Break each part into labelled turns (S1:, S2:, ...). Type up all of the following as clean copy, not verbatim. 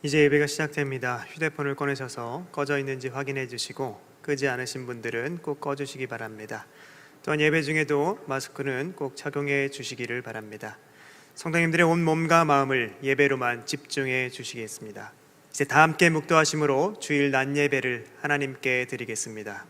S1: 이제 예배가 시작됩니다. 휴대폰을 꺼내셔서 꺼져 있는지 확인해 주시고 끄지 않으신 분들은 꼭 꺼주시기 바랍니다. 또한 예배 중에도 마스크는 꼭 착용해 주시기를 바랍니다. 성도님들의 온 몸과 마음을 예배로만 집중해 주시겠습니다. 이제 다 함께 묵도하심으로 주일 낮 예배를 하나님께 드리겠습니다.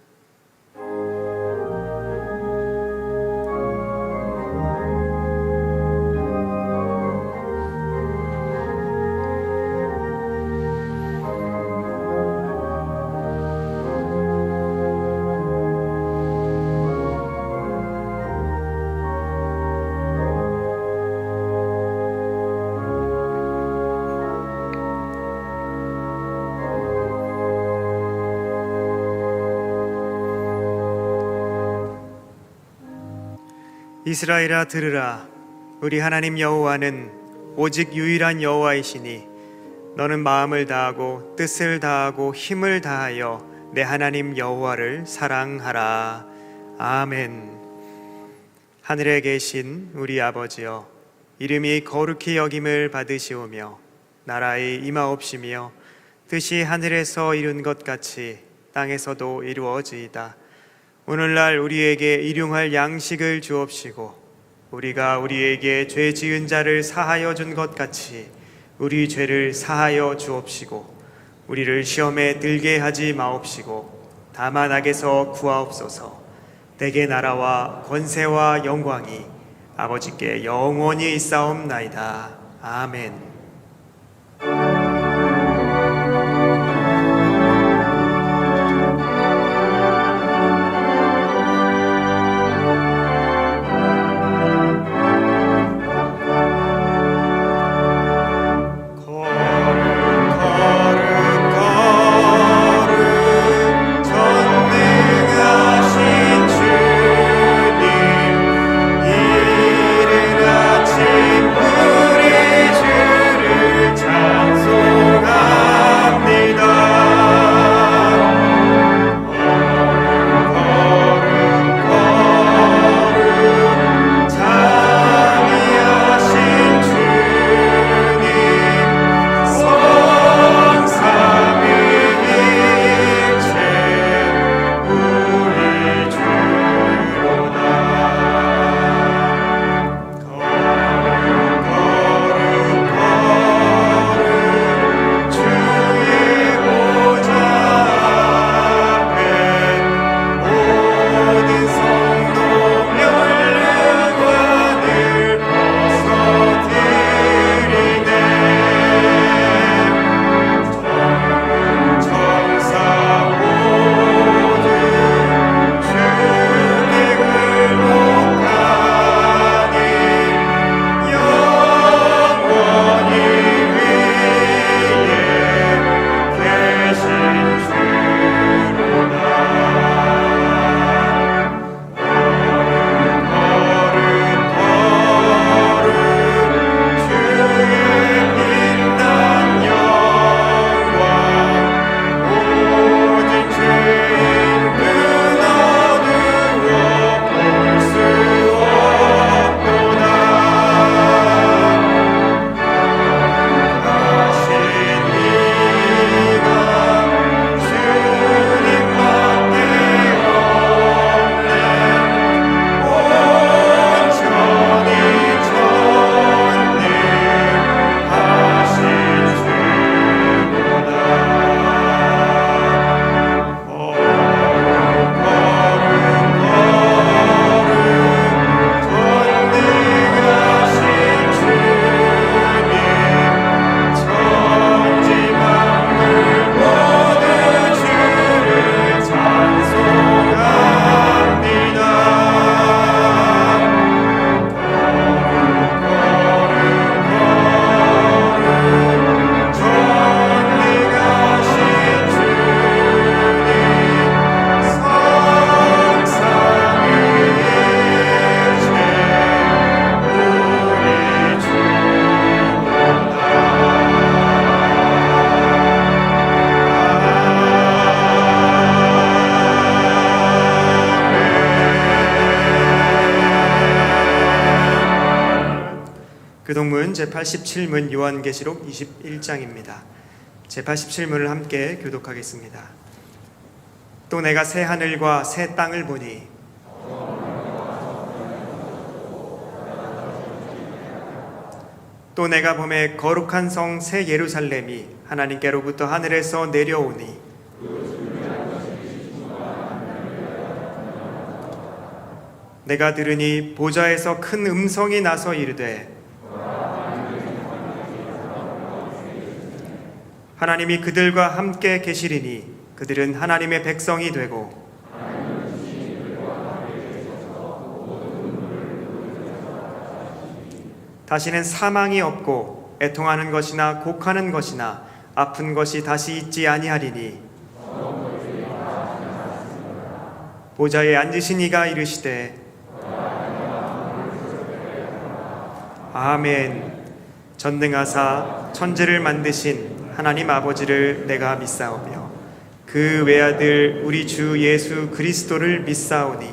S1: 이스라엘아 들으라. 우리 하나님 여호와는 오직 유일한 여호와이시니 너는 마음을 다하고 뜻을 다하고 힘을 다하여 내 하나님 여호와를 사랑하라. 아멘. 하늘에 계신 우리 아버지여, 이름이 거룩히 여김을 받으시오며 나라의 임하옵시며 뜻이 하늘에서 이룬 것 같이 땅에서도 이루어지이다. 오늘날 우리에게 일용할 양식을 주옵시고 우리가 우리에게 죄 지은 자를 사하여 준 것 같이 우리 죄를 사하여 주옵시고 우리를 시험에 들게 하지 마옵시고 다만 악에서 구하옵소서. 대개 나라와 권세와 영광이 아버지께 영원히 있사옵나이다. 아멘. 교동문 제87문 요한계시록 21장입니다. 제87문을 함께 교독하겠습니다. 또 내가 새 하늘과 새 땅을 보니 또 내가 보매 거룩한 성 새 예루살렘이 하나님께로부터 하늘에서 내려오니 내가 들으니 보좌에서 큰 음성이 나서 이르되 하나님이 그들과 함께 계시리니 그들은 하나님의 백성이 되고 다시는 사망이 없고 애통하는 것이나 곡하는 것이나 아픈 것이 다시 있지 아니하리니 보좌에 앉으신 이가 이르시되 아멘. 전능하사 천지를 만드신 하나님 아버지를 내가 믿사오며 그 외아들 우리 주 예수 그리스도를 믿사오니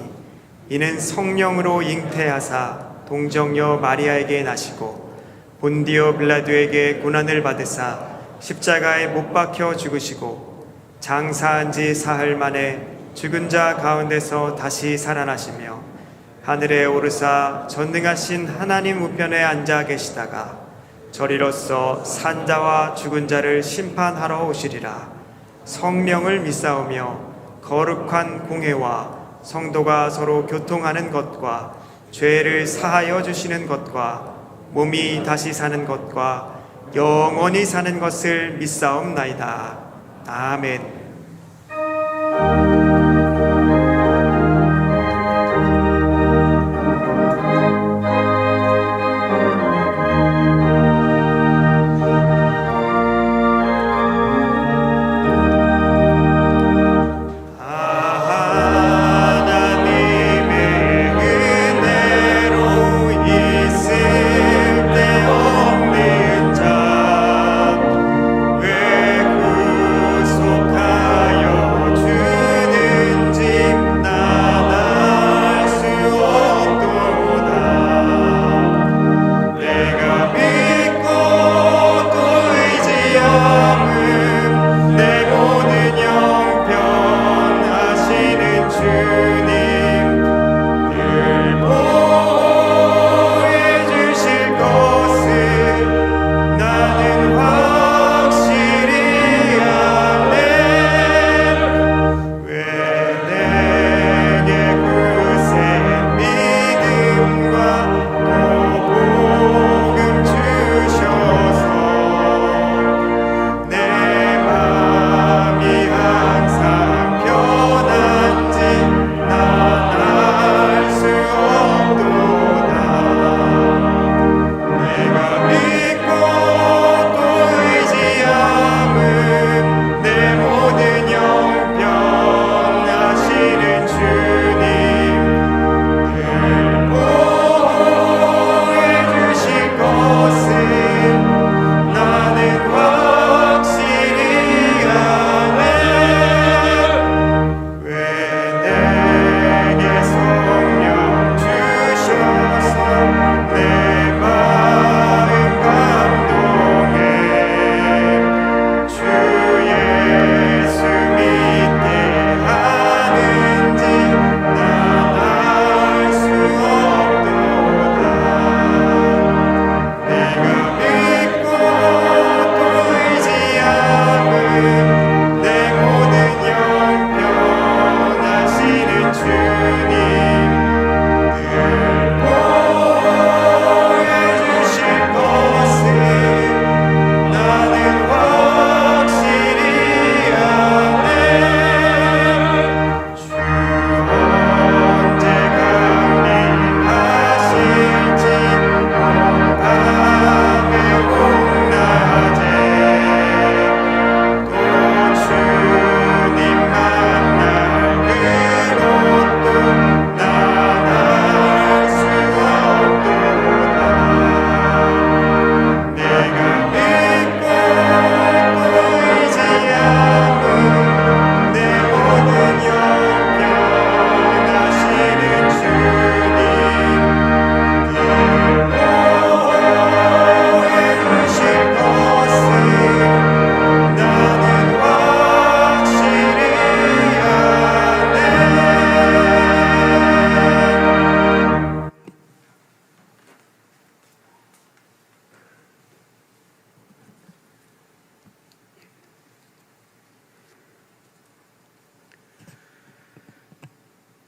S1: 이는 성령으로 잉태하사 동정녀 마리아에게 나시고 본디오 빌라도에게 고난을 받으사 십자가에 못 박혀 죽으시고 장사한 지 사흘 만에 죽은 자 가운데서 다시 살아나시며 하늘에 오르사 전능하신 하나님 우편에 앉아 계시다가 저리로서 산자와 죽은 자를 심판하러 오시리라. 성령을 믿사오며 거룩한 공회와 성도가 서로 교통하는 것과 죄를 사하여 주시는 것과 몸이 다시 사는 것과 영원히 사는 것을 믿사옵나이다. 아멘.
S2: 왜 구속하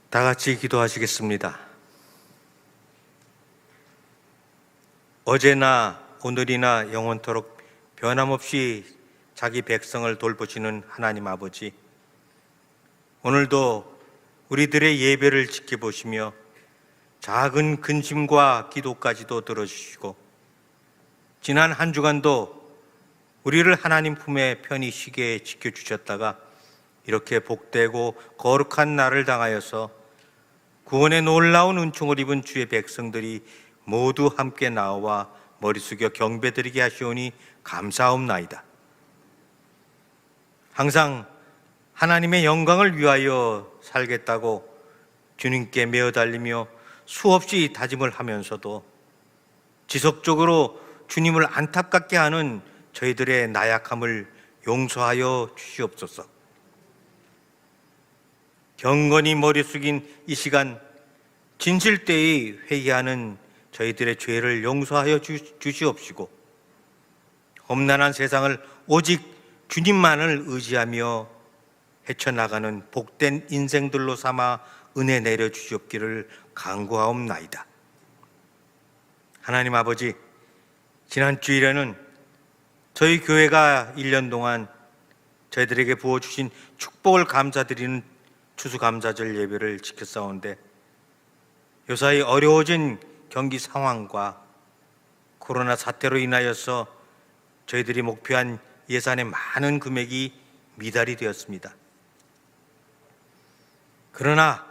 S2: 다 같이 기도하시겠습니다. 어제나 오늘이나 영원토록 변함없이 자기 백성을 돌보시는 하나님 아버지, 오늘도 우리들의 예배를 지켜보시며 작은 근심과 기도까지도 들어주시고, 지난 한 주간도 우리를 하나님 품에 편히 쉬게 지켜주셨다가 이렇게 복되고 거룩한 날을 당하여서 구원의 놀라운 은총을 입은 주의 백성들이 모두 함께 나와 머리 숙여 경배드리게 하시오니 감사옵나이다. 항상 하나님의 영광을 위하여 살겠다고 주님께 매어 달리며 수없이 다짐을 하면서도 지속적으로 주님을 안타깝게 하는 저희들의 나약함을 용서하여 주시옵소서. 경건히 머리 숙인 이 시간 진실되이 회개하는 저희들의 죄를 용서하여 주시옵시고, 험난한 세상을 오직 주님만을 의지하며 헤쳐나가는 복된 인생들로 삼아 은혜 내려 주시옵기를 간구하옵나이다. 하나님 아버지, 지난 주일에는 저희 교회가 1년 동안 저희들에게 부어주신 축복을 감사드리는 추수감사절 예배를 지켰사온데, 요사이 어려워진 경기 상황과 코로나 사태로 인하여서 저희들이 목표한 예산의 많은 금액이 미달이 되었습니다. 그러나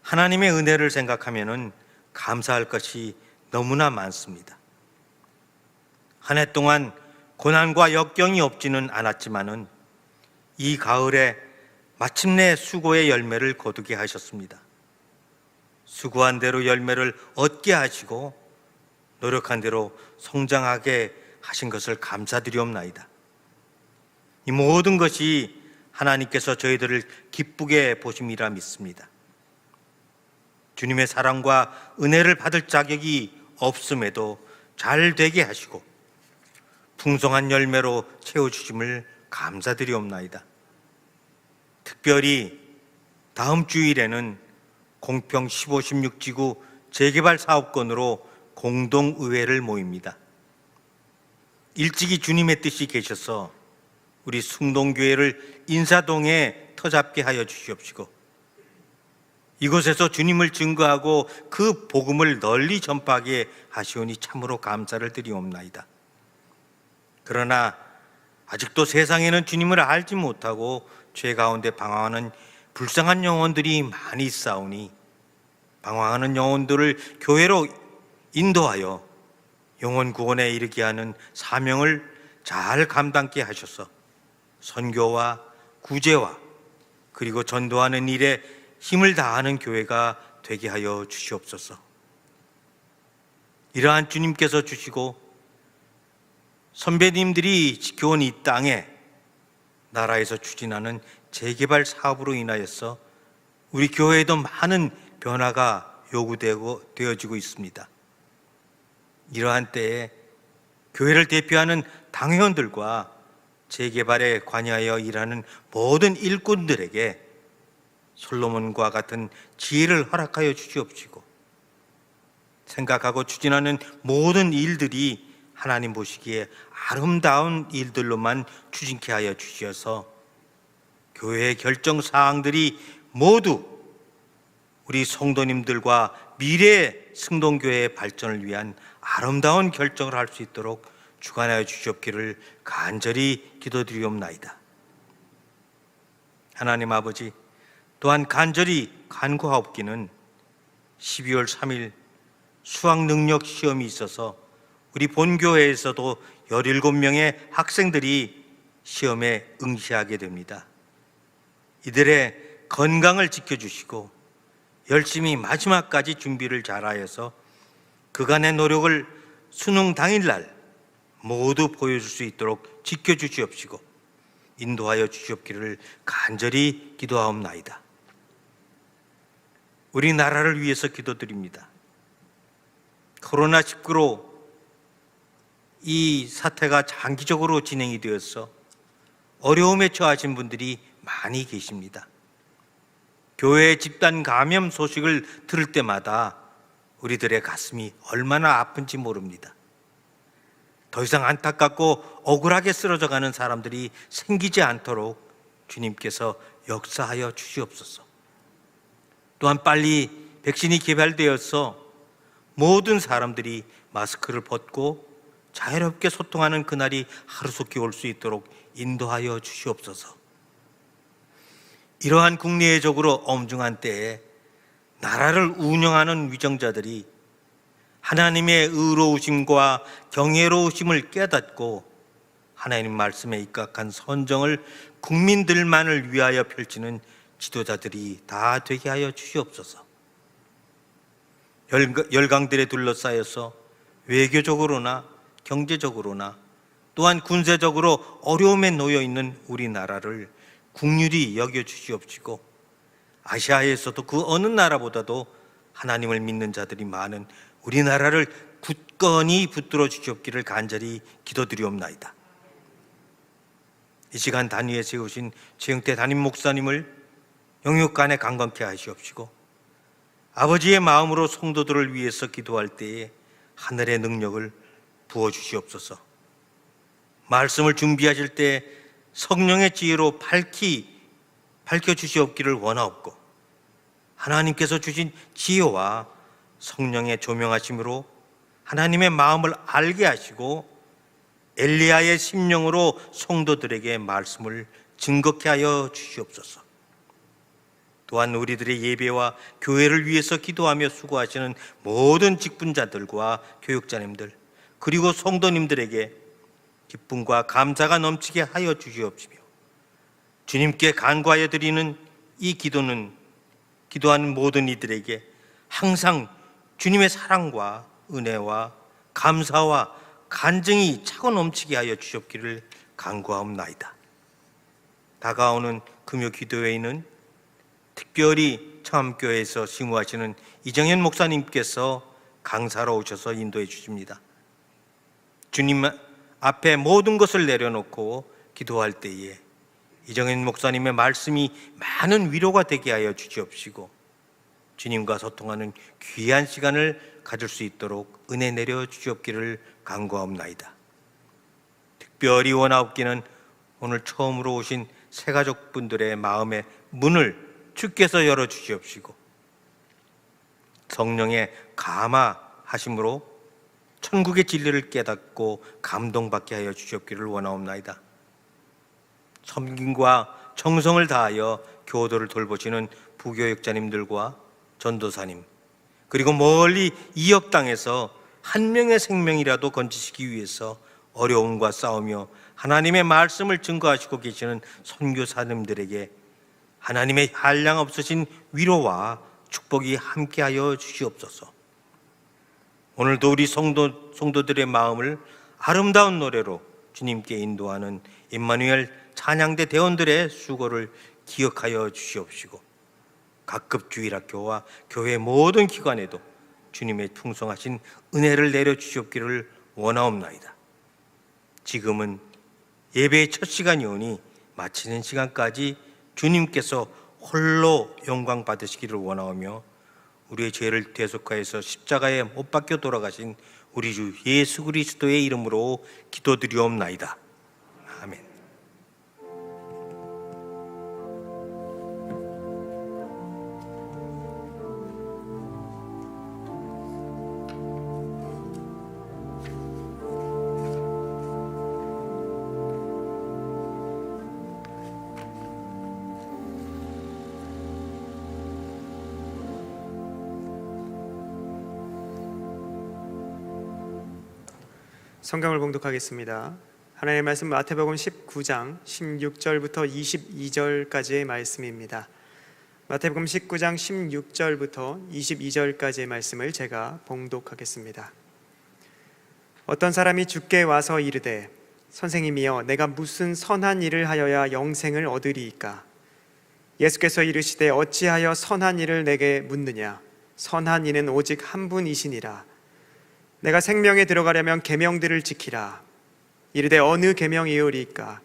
S2: 하나님의 은혜를 생각하면 감사할 것이 너무나 많습니다. 한 해 동안 고난과 역경이 없지는 않았지만은 이 가을에 마침내 수고의 열매를 거두게 하셨습니다. 수고한 대로 열매를 얻게 하시고 노력한 대로 성장하게 하신 것을 감사드리옵나이다. 이 모든 것이 하나님께서 저희들을 기쁘게 보심이라 믿습니다. 주님의 사랑과 은혜를 받을 자격이 없음에도 잘 되게 하시고 풍성한 열매로 채워주심을 감사드리옵나이다. 특별히 다음 주일에는 공평 15, 16지구 재개발 사업권으로 공동의회를 모입니다. 일찍이 주님의 뜻이 계셔서 우리 숭동교회를 인사동에 터잡게 하여 주시옵시고, 이곳에서 주님을 증거하고 그 복음을 널리 전파하게 하시오니 참으로 감사를 드리옵나이다. 그러나 아직도 세상에는 주님을 알지 못하고 죄 가운데 방황하는 불쌍한 영혼들이 많이 있사오니 방황하는 영혼들을 교회로 인도하여 영혼 구원에 이르게 하는 사명을 잘 감당케 하셔서 선교와 구제와 그리고 전도하는 일에 힘을 다하는 교회가 되게 하여 주시옵소서. 이러한 주님께서 주시고 선배님들이 지켜온 이 땅에 나라에서 추진하는 재개발 사업으로 인하여서 우리 교회에도 많은 변화가 되어지고 있습니다. 이러한 때에 교회를 대표하는 당회원들과 재개발에 관여하여 일하는 모든 일꾼들에게 솔로몬과 같은 지혜를 허락하여 주시옵시고, 생각하고 추진하는 모든 일들이 하나님 보시기에 아름다운 일들로만 추진케 하여 주셔서 교회의 결정 사항들이 모두 우리 성도님들과 미래의 승동교회의 발전을 위한 아름다운 결정을 할 수 있도록 주관하여 주시옵기를 간절히 기도드리옵나이다. 하나님 아버지, 또한 간절히 간구하옵기는 12월 3일 수학능력 시험이 있어서 우리 본교회에서도 17명의 학생들이 시험에 응시하게 됩니다. 이들의 건강을 지켜주시고 열심히 마지막까지 준비를 잘하여서 그간의 노력을 수능 당일날 모두 보여줄 수 있도록 지켜주시옵시고 인도하여 주시옵기를 간절히 기도하옵나이다. 우리나라를 위해서 기도드립니다. 코로나19로 이 사태가 장기적으로 진행이 되어서 어려움에 처하신 분들이 많이 계십니다. 교회 집단 감염 소식을 들을 때마다 우리들의 가슴이 얼마나 아픈지 모릅니다. 더 이상 안타깝고 억울하게 쓰러져가는 사람들이 생기지 않도록 주님께서 역사하여 주시옵소서. 또한 빨리 백신이 개발되어서 모든 사람들이 마스크를 벗고 자유롭게 소통하는 그날이 하루속히 올 수 있도록 인도하여 주시옵소서. 이러한 국내적으로 엄중한 때에 나라를 운영하는 위정자들이 하나님의 의로우심과 경외로우심을 깨닫고 하나님 말씀에 입각한 선정을 국민들만을 위하여 펼치는 지도자들이 다 되게 하여 주시옵소서. 열강들에 둘러싸여서 외교적으로나 경제적으로나 또한 군사적으로 어려움에 놓여 있는 우리나라를 국률이 여겨 주시옵시고, 아시아에서도 그 어느 나라보다도 하나님을 믿는 자들이 많은 우리나라를 굳건히 붙들어 주시옵기를 간절히 기도드리옵나이다. 이 시간 단위에 세우신 최영태 담임 목사님을 영육간에 강건케 하시옵시고, 아버지의 마음으로 성도들을 위해서 기도할 때에 하늘의 능력을 부어주시옵소서. 말씀을 준비하실 때 성령의 지혜로 밝혀주시옵기를 원하옵고, 하나님께서 주신 지혜와 성령의 조명하심으로 하나님의 마음을 알게 하시고 엘리야의 심령으로 성도들에게 말씀을 증거케 하여 주시옵소서. 또한 우리들의 예배와 교회를 위해서 기도하며 수고하시는 모든 직분자들과 교육자님들, 그리고 성도님들에게 기쁨과 감사가 넘치게 하여 주시옵시며, 주님께 간구하여 드리는 이 기도하는 모든 이들에게 항상 주님의 사랑과 은혜와 감사와 간증이 차고 넘치게 하여 주시옵기를 간구하옵나이다. 다가오는 금요 기도회에는 특별히 청암교회에서 심우하시는 이정현 목사님께서 강사로 오셔서 인도해 주십니다. 주님 앞에 모든 것을 내려놓고 기도할 때에 이정현 목사님의 말씀이 많은 위로가 되게 하여 주시옵시고, 주님과 소통하는 귀한 시간을 가질 수 있도록 은혜 내려 주시옵기를 간구하옵나이다. 특별히 원하옵기는 오늘 처음으로 오신 새가족분들의 마음의 문을 주께서 열어 주시옵시고, 성령의 감화하심으로 천국의 진리를 깨닫고 감동받게 하여 주시옵기를 원하옵나이다. 섬김과 정성을 다하여 교도를 돌보시는 부교육자님들과 전도사님, 그리고 멀리 이역 땅에서 한 명의 생명이라도 건지시기 위해서 어려움과 싸우며 하나님의 말씀을 증거하시고 계시는 선교사님들에게 하나님의 한량 없으신 위로와 축복이 함께하여 주시옵소서. 오늘도 우리 성도들의 마음을 아름다운 노래로 주님께 인도하는 임마누엘 찬양대 대원들의 수고를 기억하여 주시옵시고, 각급 주일학교와 교회 모든 기관에도 주님의 풍성하신 은혜를 내려 주시옵기를 원하옵나이다. 지금은 예배의 첫 시간이 오니 마치는 시간까지 주님께서 홀로 영광 받으시기를 원하오며, 우리의 죄를 대속하여서 십자가에 못 박혀 돌아가신 우리 주 예수 그리스도의 이름으로 기도드리옵나이다. 아멘.
S1: 성경을 봉독하겠습니다. 하나님의 말씀 마태복음 19장 16절부터 22절까지의 말씀입니다. 마태복음 19장 16절부터 22절까지의 말씀을 제가 봉독하겠습니다. 어떤 사람이 주께 와서 이르되 선생님이여 내가 무슨 선한 일을 하여야 영생을 얻으리이까? 예수께서 이르시되 어찌하여 선한 일을 내게 묻느냐? 선한 이는 오직 한 분이시니라. 내가 생명에 들어가려면 계명들을 지키라. 이르되 어느 계명이오리이까?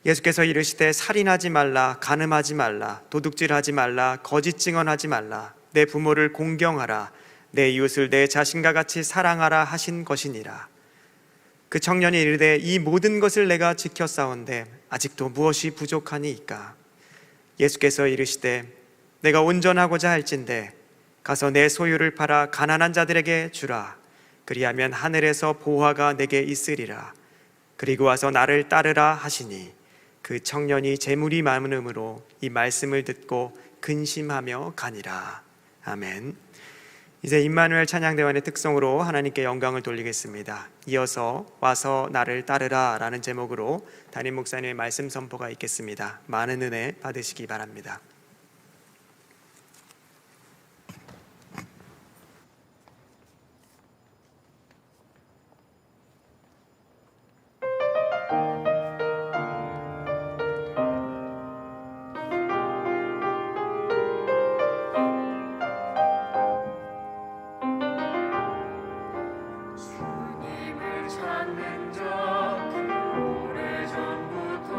S1: 예수께서 이르시되 살인하지 말라, 간음하지 말라, 도둑질하지 말라, 거짓 증언하지 말라, 내 부모를 공경하라, 내 이웃을 내 자신과 같이 사랑하라 하신 것이니라. 그 청년이 이르되 이 모든 것을 내가 지켰사온데 아직도 무엇이 부족하니이까? 예수께서 이르시되 내가 온전하고자 할진대 가서 내 소유를 팔아 가난한 자들에게 주라. 그리하면 하늘에서 보화가 내게 있으리라. 그리고 와서 나를 따르라 하시니 그 청년이 재물이 많음으로 이 말씀을 듣고 근심하며 가니라. 아멘. 이제 임마누엘 찬양대원의 특성으로 하나님께 영광을 돌리겠습니다. 이어서 와서 나를 따르라 라는 제목으로 담임 목사님의 말씀 선포가 있겠습니다. 많은 은혜 받으시기 바랍니다.
S3: 찾는 자 그 오래전부터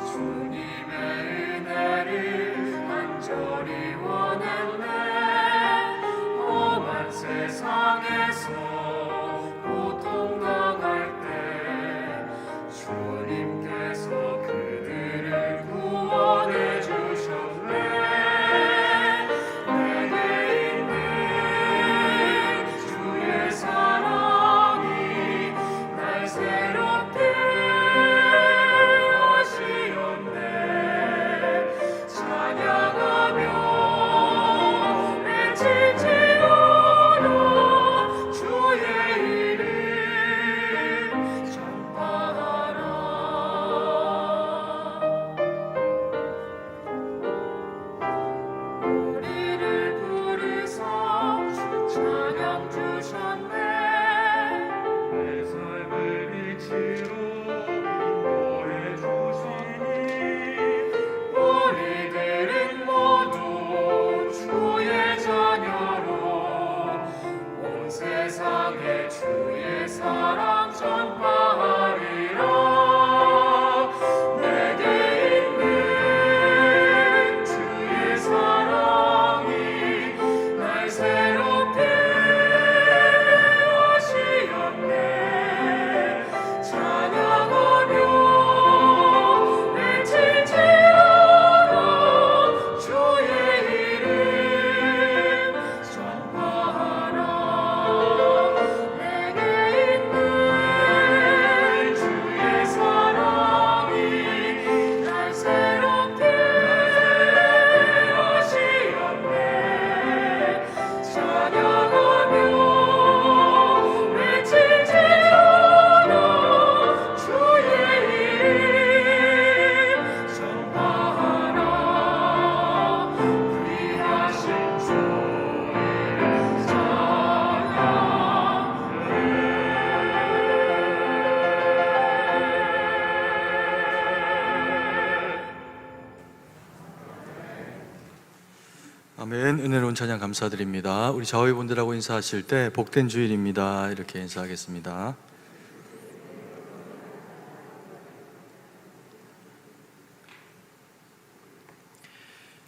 S3: 주님의 은혜를 간절히 원했네. 험한 세상에서 고통당할 때 주님께서 그들을 구원해 주셨네. 내게 있는 주의 사랑이 날 새롭게 하시었네. 찬양하며 외칠지어다 주의 이름 전파하라. 우리를 부르사 주 찬양 주셨네. 내 삶을 빛으로 인도해 주시니 우리들은 모두 주의 자녀로 온 세상에 주의 사랑 전파하리라. 내게 있는 주의 사랑이 날 새롭게 하시었네. 찬양하며 외칠지어다 주의 이름 전파하라. 내게 있는 주의 사랑이 날 새롭게 하시었네. 찬양하며 외칠지어다 주의 이름 전파하라. 귀하신 주 이름
S4: 아멘. 은혜로운 찬양 감사드립니다. 우리 자회분들하고 인사하실 때 복된 주일입니다 이렇게 인사하겠습니다.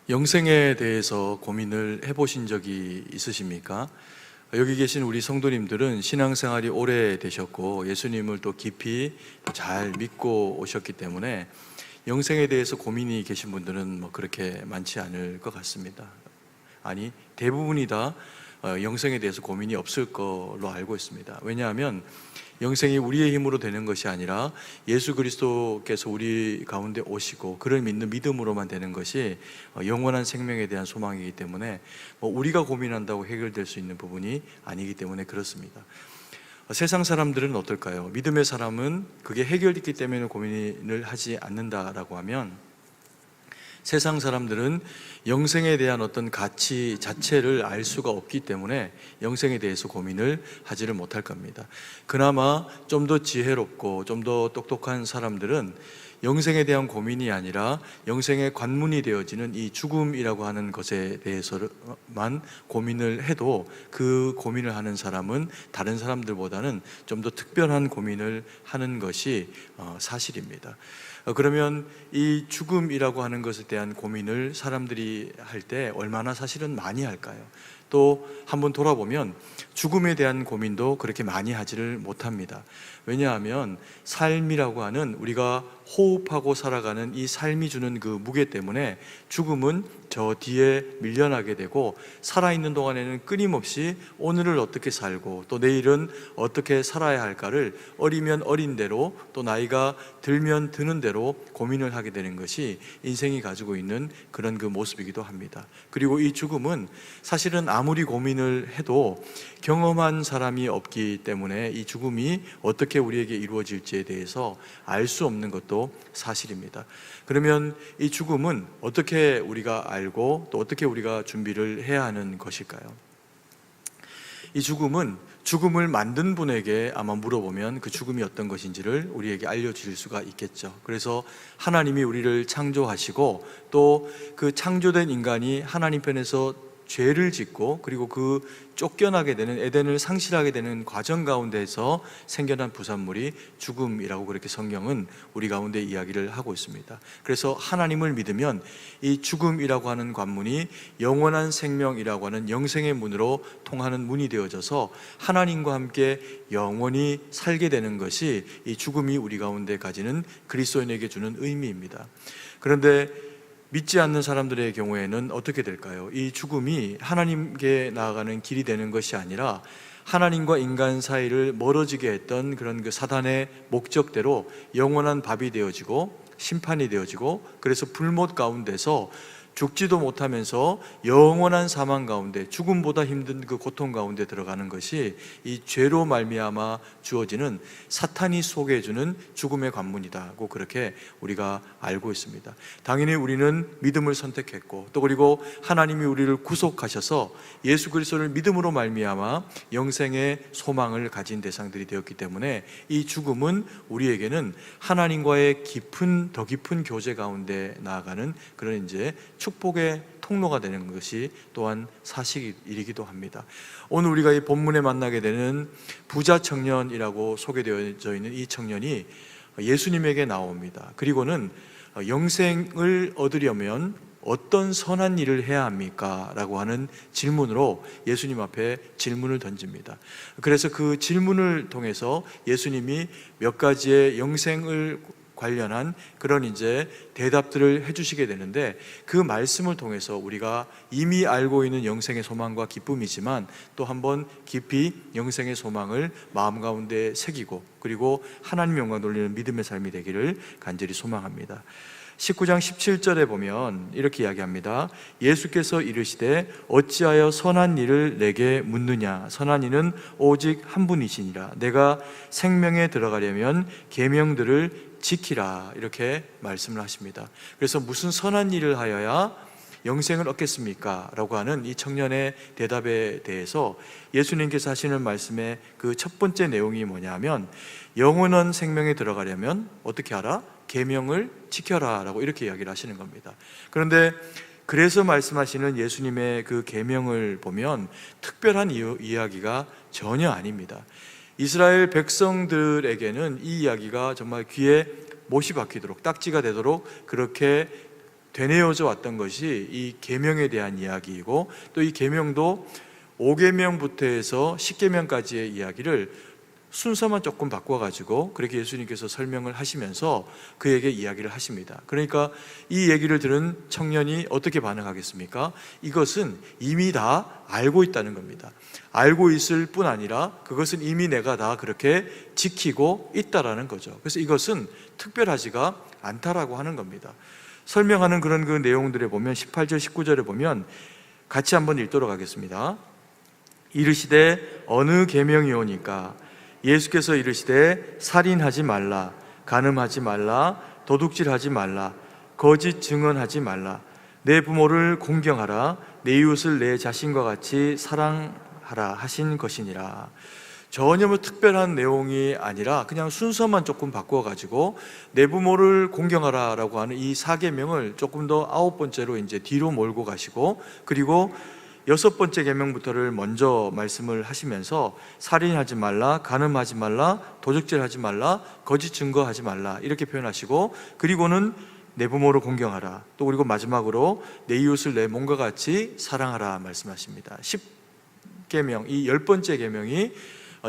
S4: 영생에 대해서 고민을 해보신 적이 있으십니까? 여기 계신 우리 성도님들은 신앙생활이 오래되셨고 예수님을 또 깊이 잘 믿고 오셨기 때문에 영생에 대해서 고민이 계신 분들은 뭐 그렇게 많지 않을 것 같습니다. 아니, 대부분이 다 영생에 대해서 고민이 없을 걸로 알고 있습니다. 왜냐하면 영생이 우리의 힘으로 되는 것이 아니라 예수 그리스도께서 우리 가운데 오시고 그를 믿는 믿음으로만 되는 것이 영원한 생명에 대한 소망이기 때문에 우리가 고민한다고 해결될 수 있는 부분이 아니기 때문에 그렇습니다. 세상 사람들은 어떨까요? 믿음의 사람은 그게 해결됐기 때문에 고민을 하지 않는다라고 하면, 세상 사람들은 영생에 대한 어떤 가치 자체를 알 수가 없기 때문에 영생에 대해서 고민을 하지를 못할 겁니다. 그나마 좀 더 지혜롭고 좀 더 똑똑한 사람들은 영생에 대한 고민이 아니라 영생의 관문이 되어지는 이 죽음이라고 하는 것에 대해서만 고민을 해도 그 고민을 하는 사람은 다른 사람들보다는 좀 더 특별한 고민을 하는 것이 사실입니다. 그러면 이 죽음이라고 하는 것에 대한 고민을 사람들이 할 때 얼마나 사실은 많이 할까요? 또 한번 돌아보면 죽음에 대한 고민도 그렇게 많이 하지를 못합니다. 왜냐하면 삶이라고 하는 우리가 호흡하고 살아가는 이 삶이 주는 그 무게 때문에 죽음은 저 뒤에 밀려나게 되고, 살아있는 동안에는 끊임없이 오늘을 어떻게 살고 또 내일은 어떻게 살아야 할까를 어리면 어린 대로 또 나이가 들면 드는 대로 고민을 하게 되는 것이 인생이 가지고 있는 그런 그 모습이기도 합니다. 그리고 이 죽음은 사실은 아무리 고민을 해도 경험한 사람이 없기 때문에 이 죽음이 어떻게 우리에게 이루어질지에 대해서 알 수 없는 것도 사실입니다. 그러면 이 죽음은 어떻게 우리가 알고 또 어떻게 우리가 준비를 해야 하는 것일까요? 이 죽음은 죽음을 만든 분에게 아마 물어보면 그 죽음이 어떤 것인지를 우리에게 알려주실 수가 있겠죠. 그래서 하나님이 우리를 창조하시고 또 그 창조된 인간이 하나님 편에서 죄를 짓고 그리고 그 쫓겨나게 되는, 에덴을 상실하게 되는 과정 가운데에서 생겨난 부산물이 죽음이라고 그렇게 성경은 우리 가운데 이야기를 하고 있습니다. 그래서 하나님을 믿으면 이 죽음이라고 하는 관문이 영원한 생명이라고 하는 영생의 문으로 통하는 문이 되어져서 하나님과 함께 영원히 살게 되는 것이 이 죽음이 우리 가운데 가지는 그리스도인에게 주는 의미입니다. 그런데 믿지 않는 사람들의 경우에는 어떻게 될까요? 이 죽음이 하나님께 나아가는 길이 되는 것이 아니라 하나님과 인간 사이를 멀어지게 했던 그런 그 사단의 목적대로 영원한 밥이 되어지고 심판이 되어지고, 그래서 불못 가운데서 죽지도 못하면서 영원한 사망 가운데, 죽음보다 힘든 그 고통 가운데 들어가는 것이 이 죄로 말미암아 주어지는 사탄이 소개해주는 죽음의 관문이다고 그렇게 우리가 알고 있습니다. 당연히 우리는 믿음을 선택했고 또 그리고 하나님이 우리를 구속하셔서 예수 그리스도를 믿음으로 말미암아 영생의 소망을 가진 대상들이 되었기 때문에 이 죽음은 우리에게는 하나님과의 더 깊은 교제 가운데 나아가는 그런 이제 축복의 통로가 되는 것이 또한 사실이기도 합니다. 오늘 우리가 이 본문에 만나게 되는 부자 청년이라고 소개되어져 있는 이 청년이 예수님에게 나옵니다. 그리고는 영생을 얻으려면 어떤 선한 일을 해야 합니까? 라고 하는 질문으로 예수님 앞에 질문을 던집니다. 그래서 그 질문을 통해서 예수님이 몇 가지의 영생을 관련한 그런 이제 대답들을 해주시게 되는데, 그 말씀을 통해서 우리가 이미 알고 있는 영생의 소망과 기쁨이지만 또 한번 깊이 영생의 소망을 마음 가운데 새기고 그리고 하나님 영광 돌리는 믿음의 삶이 되기를 간절히 소망합니다. 19장 17절에 보면 이렇게 이야기합니다. 예수께서 이르시되 어찌하여 선한 일을 내게 묻느냐? 선한 이는 오직 한 분이시니라. 내가 생명에 들어가려면 계명들을 지키라. 이렇게 말씀을 하십니다. 그래서 무슨 선한 일을 하여야 영생을 얻겠습니까? 라고 하는 이 청년의 대답에 대해서 예수님께서 하시는 말씀의 그 첫 번째 내용이 뭐냐면, 영원한 생명에 들어가려면 어떻게 하라? 계명을 지켜라 라고 이렇게 이야기를 하시는 겁니다. 그런데 그래서 말씀하시는 예수님의 그 계명을 보면 특별한 이야기가 전혀 아닙니다. 이스라엘 백성들에게는 이 이야기가 정말 귀에 못이 박히도록, 딱지가 되도록 그렇게 되뇌어져 왔던 것이 이 계명에 대한 이야기이고, 또 이 계명도 5계명부터 해서 10계명까지의 이야기를 순서만 조금 바꿔가지고 그렇게 예수님께서 설명을 하시면서 그에게 이야기를 하십니다. 그러니까 이 얘기를 들은 청년이 어떻게 반응하겠습니까? 이것은 이미 다 알고 있다는 겁니다. 알고 있을 뿐 아니라 그것은 이미 내가 다 그렇게 지키고 있다라는 거죠. 그래서 이것은 특별하지가 않다라고 하는 겁니다. 설명하는 그런 그 내용들에 보면 18절 19절에 보면 같이 한번 읽도록 하겠습니다. 이르시되 어느 계명이오니까? 예수께서 이르시되 살인하지 말라, 간음하지 말라, 도둑질하지 말라, 거짓 증언하지 말라, 내 부모를 공경하라, 내 이웃을 내 자신과 같이 사랑하라 하신 것이니라. 전혀 뭐 특별한 내용이 아니라 그냥 순서만 조금 바꿔가지고 내 부모를 공경하라라고 하는 이 4계명을 조금 더 9번째로 이제 뒤로 몰고 가시고, 그리고 6번째 계명부터를 먼저 말씀을 하시면서 살인하지 말라, 간음하지 말라, 도적질하지 말라, 거짓 증거하지 말라 이렇게 표현하시고, 그리고는 내 부모를 공경하라, 또 그리고 마지막으로 내 이웃을 내 몸과 같이 사랑하라 말씀하십니다. 10계명, 이 10번째 계명이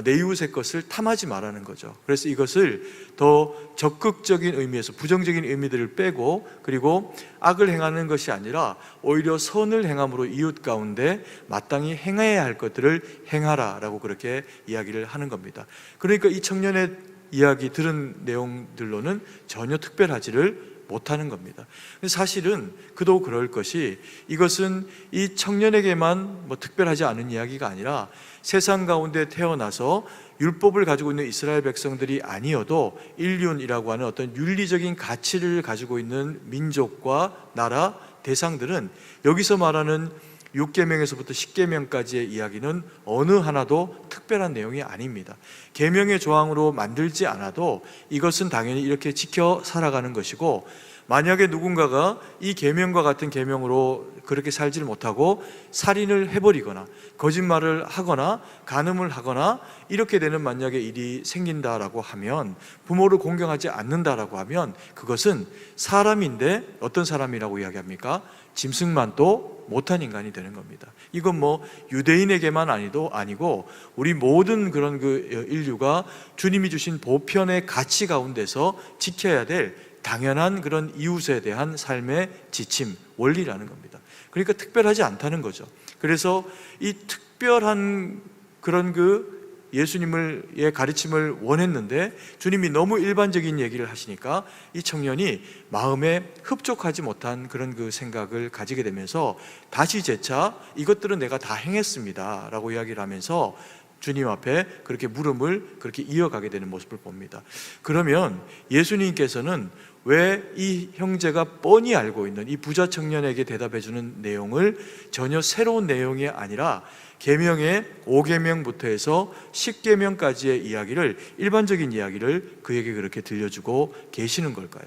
S4: 내 이웃의 것을 탐하지 말라는 거죠. 그래서 이것을 더 적극적인 의미에서 부정적인 의미들을 빼고, 그리고 악을 행하는 것이 아니라 오히려 선을 행함으로 이웃 가운데 마땅히 행해야 할 것들을 행하라라고 그렇게 이야기를 하는 겁니다. 그러니까 이 청년의 이야기 들은 내용들로는 전혀 특별하지를 못하는 겁니다. 사실은 그도 그럴 것이, 이것은 이 청년에게만 뭐 특별하지 않은 이야기가 아니라 세상 가운데 태어나서 율법을 가지고 있는 이스라엘 백성들이 아니어도 인륜이라고 하는 어떤 윤리적인 가치를 가지고 있는 민족과 나라, 대상들은 여기서 말하는 6계명에서부터 10계명까지의 이야기는 어느 하나도 특별한 내용이 아닙니다. 계명의 조항으로 만들지 않아도 이것은 당연히 이렇게 지켜 살아가는 것이고, 만약에 누군가가 이 계명과 같은 계명으로 그렇게 살지를 못하고 살인을 해버리거나 거짓말을 하거나 간음을 하거나 이렇게 되는 만약에 일이 생긴다라고 하면, 부모를 공경하지 않는다라고 하면 그것은 사람인데 어떤 사람이라고 이야기합니까? 짐승만도 못한 인간이 되는 겁니다. 이건 뭐 유대인에게만 아니고 우리 모든 그런 그 인류가 주님이 주신 보편의 가치 가운데서 지켜야 될 당연한 그런 이웃에 대한 삶의 지침, 원리라는 겁니다. 그러니까 특별하지 않다는 거죠. 그래서 이 특별한 그런 그 예수님의 가르침을 원했는데 주님이 너무 일반적인 얘기를 하시니까 이 청년이 마음에 흡족하지 못한 그런 그 생각을 가지게 되면서 다시 재차 이것들은 내가 다 행했습니다 라고 이야기를 하면서 주님 앞에 그렇게 물음을 그렇게 이어가게 되는 모습을 봅니다. 그러면 예수님께서는 왜 이 형제가 뻔히 알고 있는 이 부자 청년에게 대답해 주는 내용을 전혀 새로운 내용이 아니라 계명의 5계명부터 해서 10계명까지의 이야기를, 일반적인 이야기를 그에게 그렇게 들려주고 계시는 걸까요?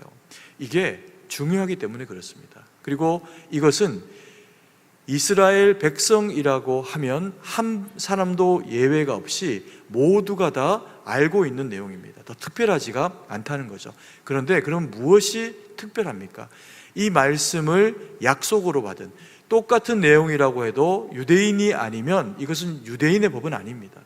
S4: 이게 중요하기 때문에 그렇습니다. 그리고 이것은 이스라엘 백성이라고 하면 한 사람도 예외가 없이 모두가 다 알고 있는 내용입니다. 더 특별하지가 않다는 거죠. 그런데 그럼 무엇이 특별합니까? 이 말씀을 약속으로 받은, 똑같은 내용이라고 해도 유대인이 아니면 이것은 유대인의 법은 아닙니다.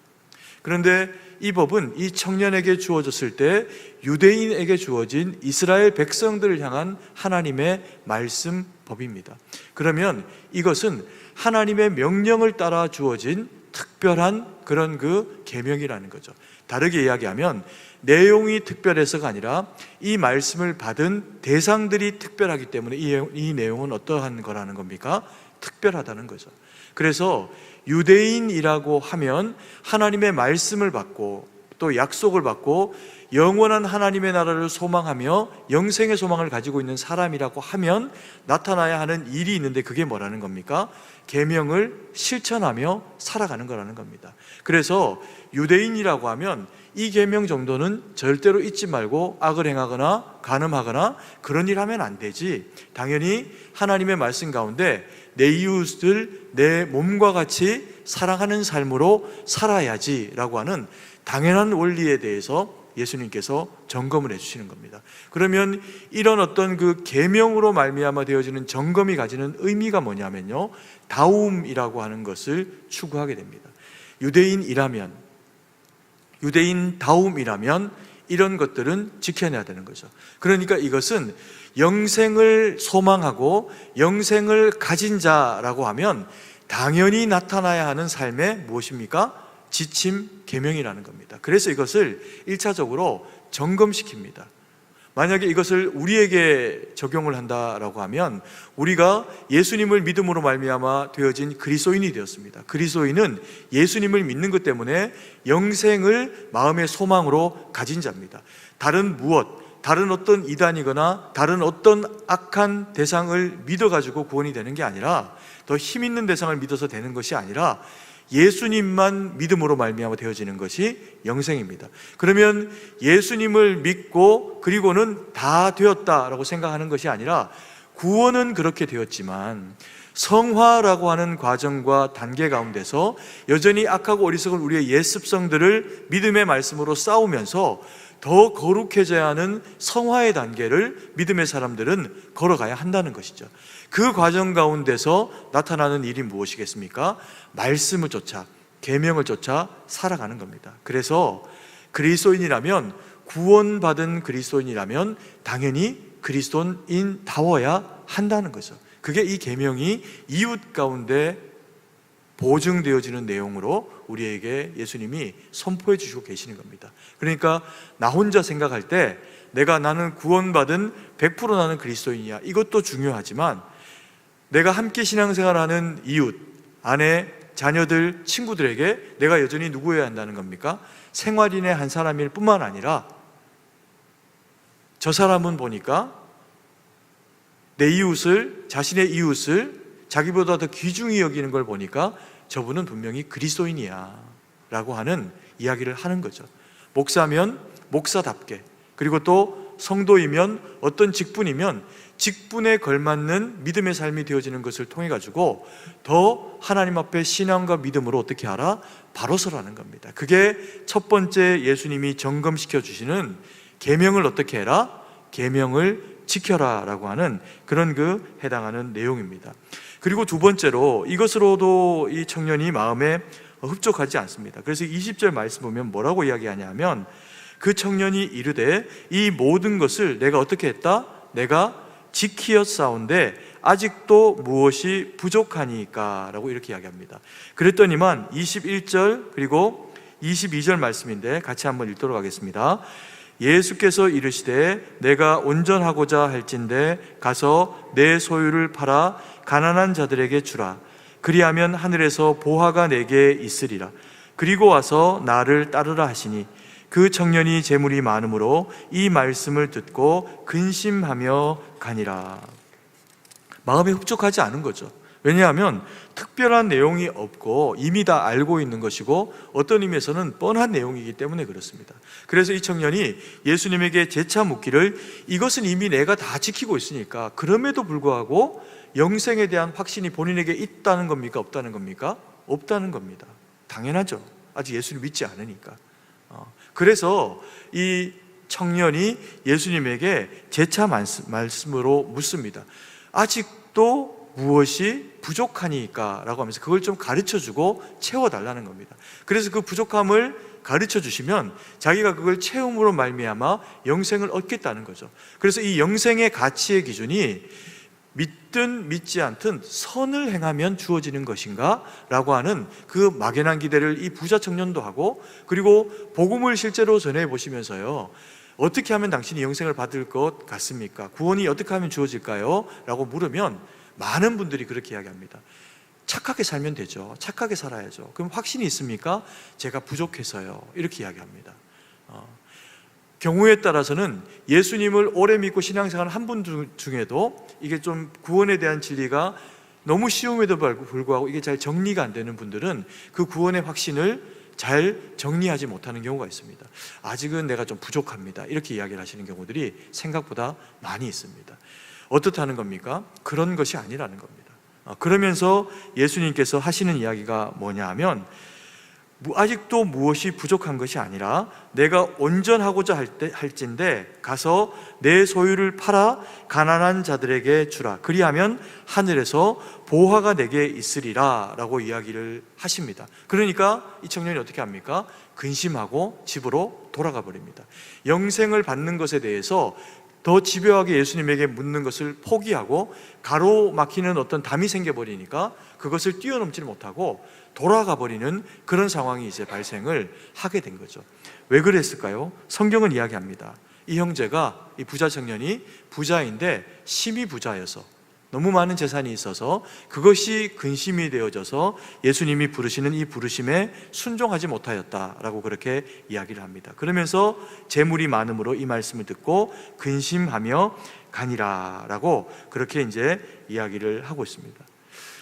S4: 그런데 이 법은 이 청년에게 주어졌을 때 유대인에게 주어진 이스라엘 백성들을 향한 하나님의 말씀 법입니다. 그러면 이것은 하나님의 명령을 따라 주어진 특별한 그런 그 계명이라는 거죠. 다르게 이야기하면 내용이 특별해서가 아니라 이 말씀을 받은 대상들이 특별하기 때문에 이 내용은 어떠한 거라는 겁니까? 특별하다는 거죠. 그래서 유대인이라고 하면 하나님의 말씀을 받고 또 약속을 받고 영원한 하나님의 나라를 소망하며 영생의 소망을 가지고 있는 사람이라고 하면 나타나야 하는 일이 있는데, 그게 뭐라는 겁니까? 계명을 실천하며 살아가는 거라는 겁니다. 그래서 유대인이라고 하면 이 계명 정도는 절대로 잊지 말고 악을 행하거나 간음하거나 그런 일 하면 안 되지, 당연히 하나님의 말씀 가운데 내 이웃을 내 몸과 같이 사랑하는 삶으로 살아야지 라고 하는 당연한 원리에 대해서 예수님께서 점검을 해주시는 겁니다. 그러면 이런 어떤 그 계명으로 말미암아 되어지는 점검이 가지는 의미가 뭐냐면요, 다움이라고 하는 것을 추구하게 됩니다. 유대인다움이라면 이런 것들은 지켜내야 되는 거죠. 그러니까 이것은 영생을 소망하고 영생을 가진 자라고 하면 당연히 나타나야 하는 삶의 무엇입니까? 지침, 계명이라는 겁니다. 그래서 이것을 1차적으로 점검시킵니다. 만약에 이것을 우리에게 적용을 한다라고 하면 우리가 예수님을 믿음으로 말미암아 되어진 그리스도인이 되었습니다. 그리스도인은 예수님을 믿는 것 때문에 영생을 마음의 소망으로 가진 자입니다. 다른 어떤 이단이거나 다른 어떤 악한 대상을 믿어가지고 구원이 되는 게 아니라, 더 힘 있는 대상을 믿어서 되는 것이 아니라 예수님만 믿음으로 말미암아 되어지는 것이 영생입니다. 그러면 예수님을 믿고 그리고는 다 되었다라고 생각하는 것이 아니라 구원은 그렇게 되었지만 성화라고 하는 과정과 단계 가운데서 여전히 악하고 어리석은 우리의 옛 습성들을 믿음의 말씀으로 싸우면서 더 거룩해져야 하는 성화의 단계를 믿음의 사람들은 걸어가야 한다는 것이죠. 그 과정 가운데서 나타나는 일이 무엇이겠습니까? 말씀을 쫓아, 계명을 쫓아 살아가는 겁니다. 그래서 그리스도인이라면, 구원받은 그리스도인이라면 당연히 그리스도인다워야 한다는 거죠. 그게 이 계명이 이웃 가운데 보증되어지는 내용으로 우리에게 예수님이 선포해 주시고 계시는 겁니다. 그러니까 나 혼자 생각할 때 나는 구원받은 100% 나는 그리스도인이야, 이것도 중요하지만 내가 함께 신앙생활하는 이웃, 아내, 자녀들, 친구들에게 내가 여전히 누구여야 한다는 겁니까? 생활인의 한 사람일 뿐만 아니라 저 사람은 보니까 내 이웃을, 자신의 이웃을 자기보다 더 귀중히 여기는 걸 보니까 저분은 분명히 그리스도인이야 라고 하는 이야기를 하는 거죠. 목사면 목사답게, 그리고 또 성도이면 어떤 직분이면 직분에 걸맞는 믿음의 삶이 되어지는 것을 통해 가지고 더 하나님 앞에 신앙과 믿음으로 어떻게 하라? 바로 서라는 겁니다. 그게 첫 번째 예수님이 점검시켜 주시는 계명을 어떻게 해라? 계명을 지켜라 라고 하는 그런 해당하는 내용입니다. 그리고 두 번째로 이것으로도 이 청년이 마음에 흡족하지 않습니다. 그래서 20절 말씀 보면 뭐라고 이야기하냐면 그 청년이 이르되 이 모든 것을 내가 어떻게 했다? 내가 지키었사온데 아직도 무엇이 부족하니까 라고 이렇게 이야기합니다. 그랬더니만 21절 그리고 22절 말씀인데 같이 한번 읽도록 하겠습니다. 예수께서 이르시되 내가 온전하고자 할진대 가서 내 소유를 팔아 가난한 자들에게 주라. 그리하면 하늘에서 보화가 내게 있으리라. 그리고 와서 나를 따르라 하시니 그 청년이 재물이 많으므로 이 말씀을 듣고 근심하며 가니라. 마음이 흡족하지 않은 거죠. 왜냐하면 특별한 내용이 없고 이미 다 알고 있는 것이고 어떤 의미에서는 뻔한 내용이기 때문에 그렇습니다. 그래서 이 청년이 예수님에게 재차 묻기를 이것은 이미 내가 다 지키고 있으니까 그럼에도 불구하고 영생에 대한 확신이 본인에게 있다는 겁니까? 없다는 겁니까? 없다는 겁니다. 당연하죠. 아직 예수를 믿지 않으니까. 그래서 이 청년이 예수님에게 재차 말씀으로 묻습니다. 아직도 무엇이 부족하니까 라고 하면서 그걸 좀 가르쳐주고 채워달라는 겁니다. 그래서 그 부족함을 가르쳐 주시면 자기가 그걸 체험으로 말미암아 영생을 얻겠다는 거죠. 그래서 이 영생의 가치의 기준이 믿든 믿지 않든 선을 행하면 주어지는 것인가? 라고 하는 그 막연한 기대를 이 부자 청년도 하고, 그리고 복음을 실제로 전해보시면서요, 어떻게 하면 당신이 영생을 받을 것 같습니까? 구원이 어떻게 하면 주어질까요? 라고 물으면 많은 분들이 그렇게 이야기합니다. 착하게 살면 되죠. 착하게 살아야죠. 그럼 확신이 있습니까? 제가 부족해서요. 이렇게 이야기합니다. 경우에 따라서는 예수님을 오래 믿고 신앙생활 한 분 중에도 이게 좀 구원에 대한 진리가 너무 쉬움에도 불구하고 이게 잘 정리가 안 되는 분들은 그 구원의 확신을 잘 정리하지 못하는 경우가 있습니다. 아직은 내가 좀 부족합니다. 이렇게 이야기를 하시는 경우들이 생각보다 많이 있습니다. 어떻다는 겁니까? 그런 것이 아니라는 겁니다. 그러면서 예수님께서 하시는 이야기가 뭐냐 하면 아직도 무엇이 부족한 것이 아니라 내가 온전하고자 할진대 가서 내 소유를 팔아 가난한 자들에게 주라. 그리하면 하늘에서 보화가 내게 있으리라 라고 이야기를 하십니다. 그러니까 이 청년이 어떻게 합니까? 근심하고 집으로 돌아가 버립니다. 영생을 받는 것에 대해서 더 집요하게 예수님에게 묻는 것을 포기하고 가로막히는 어떤 담이 생겨버리니까 그것을 뛰어넘지를 못하고 돌아가 버리는 그런 상황이 이제 발생을 하게 된 거죠. 왜 그랬을까요? 성경은 이야기합니다. 이 형제가, 이 부자 청년이 부자인데 심히 부자여서 너무 많은 재산이 있어서 그것이 근심이 되어져서 예수님이 부르시는 이 부르심에 순종하지 못하였다라고 그렇게 이야기를 합니다. 그러면서 재물이 많음으로 이 말씀을 듣고 근심하며 가니라라고 그렇게 이제 이야기를 하고 있습니다.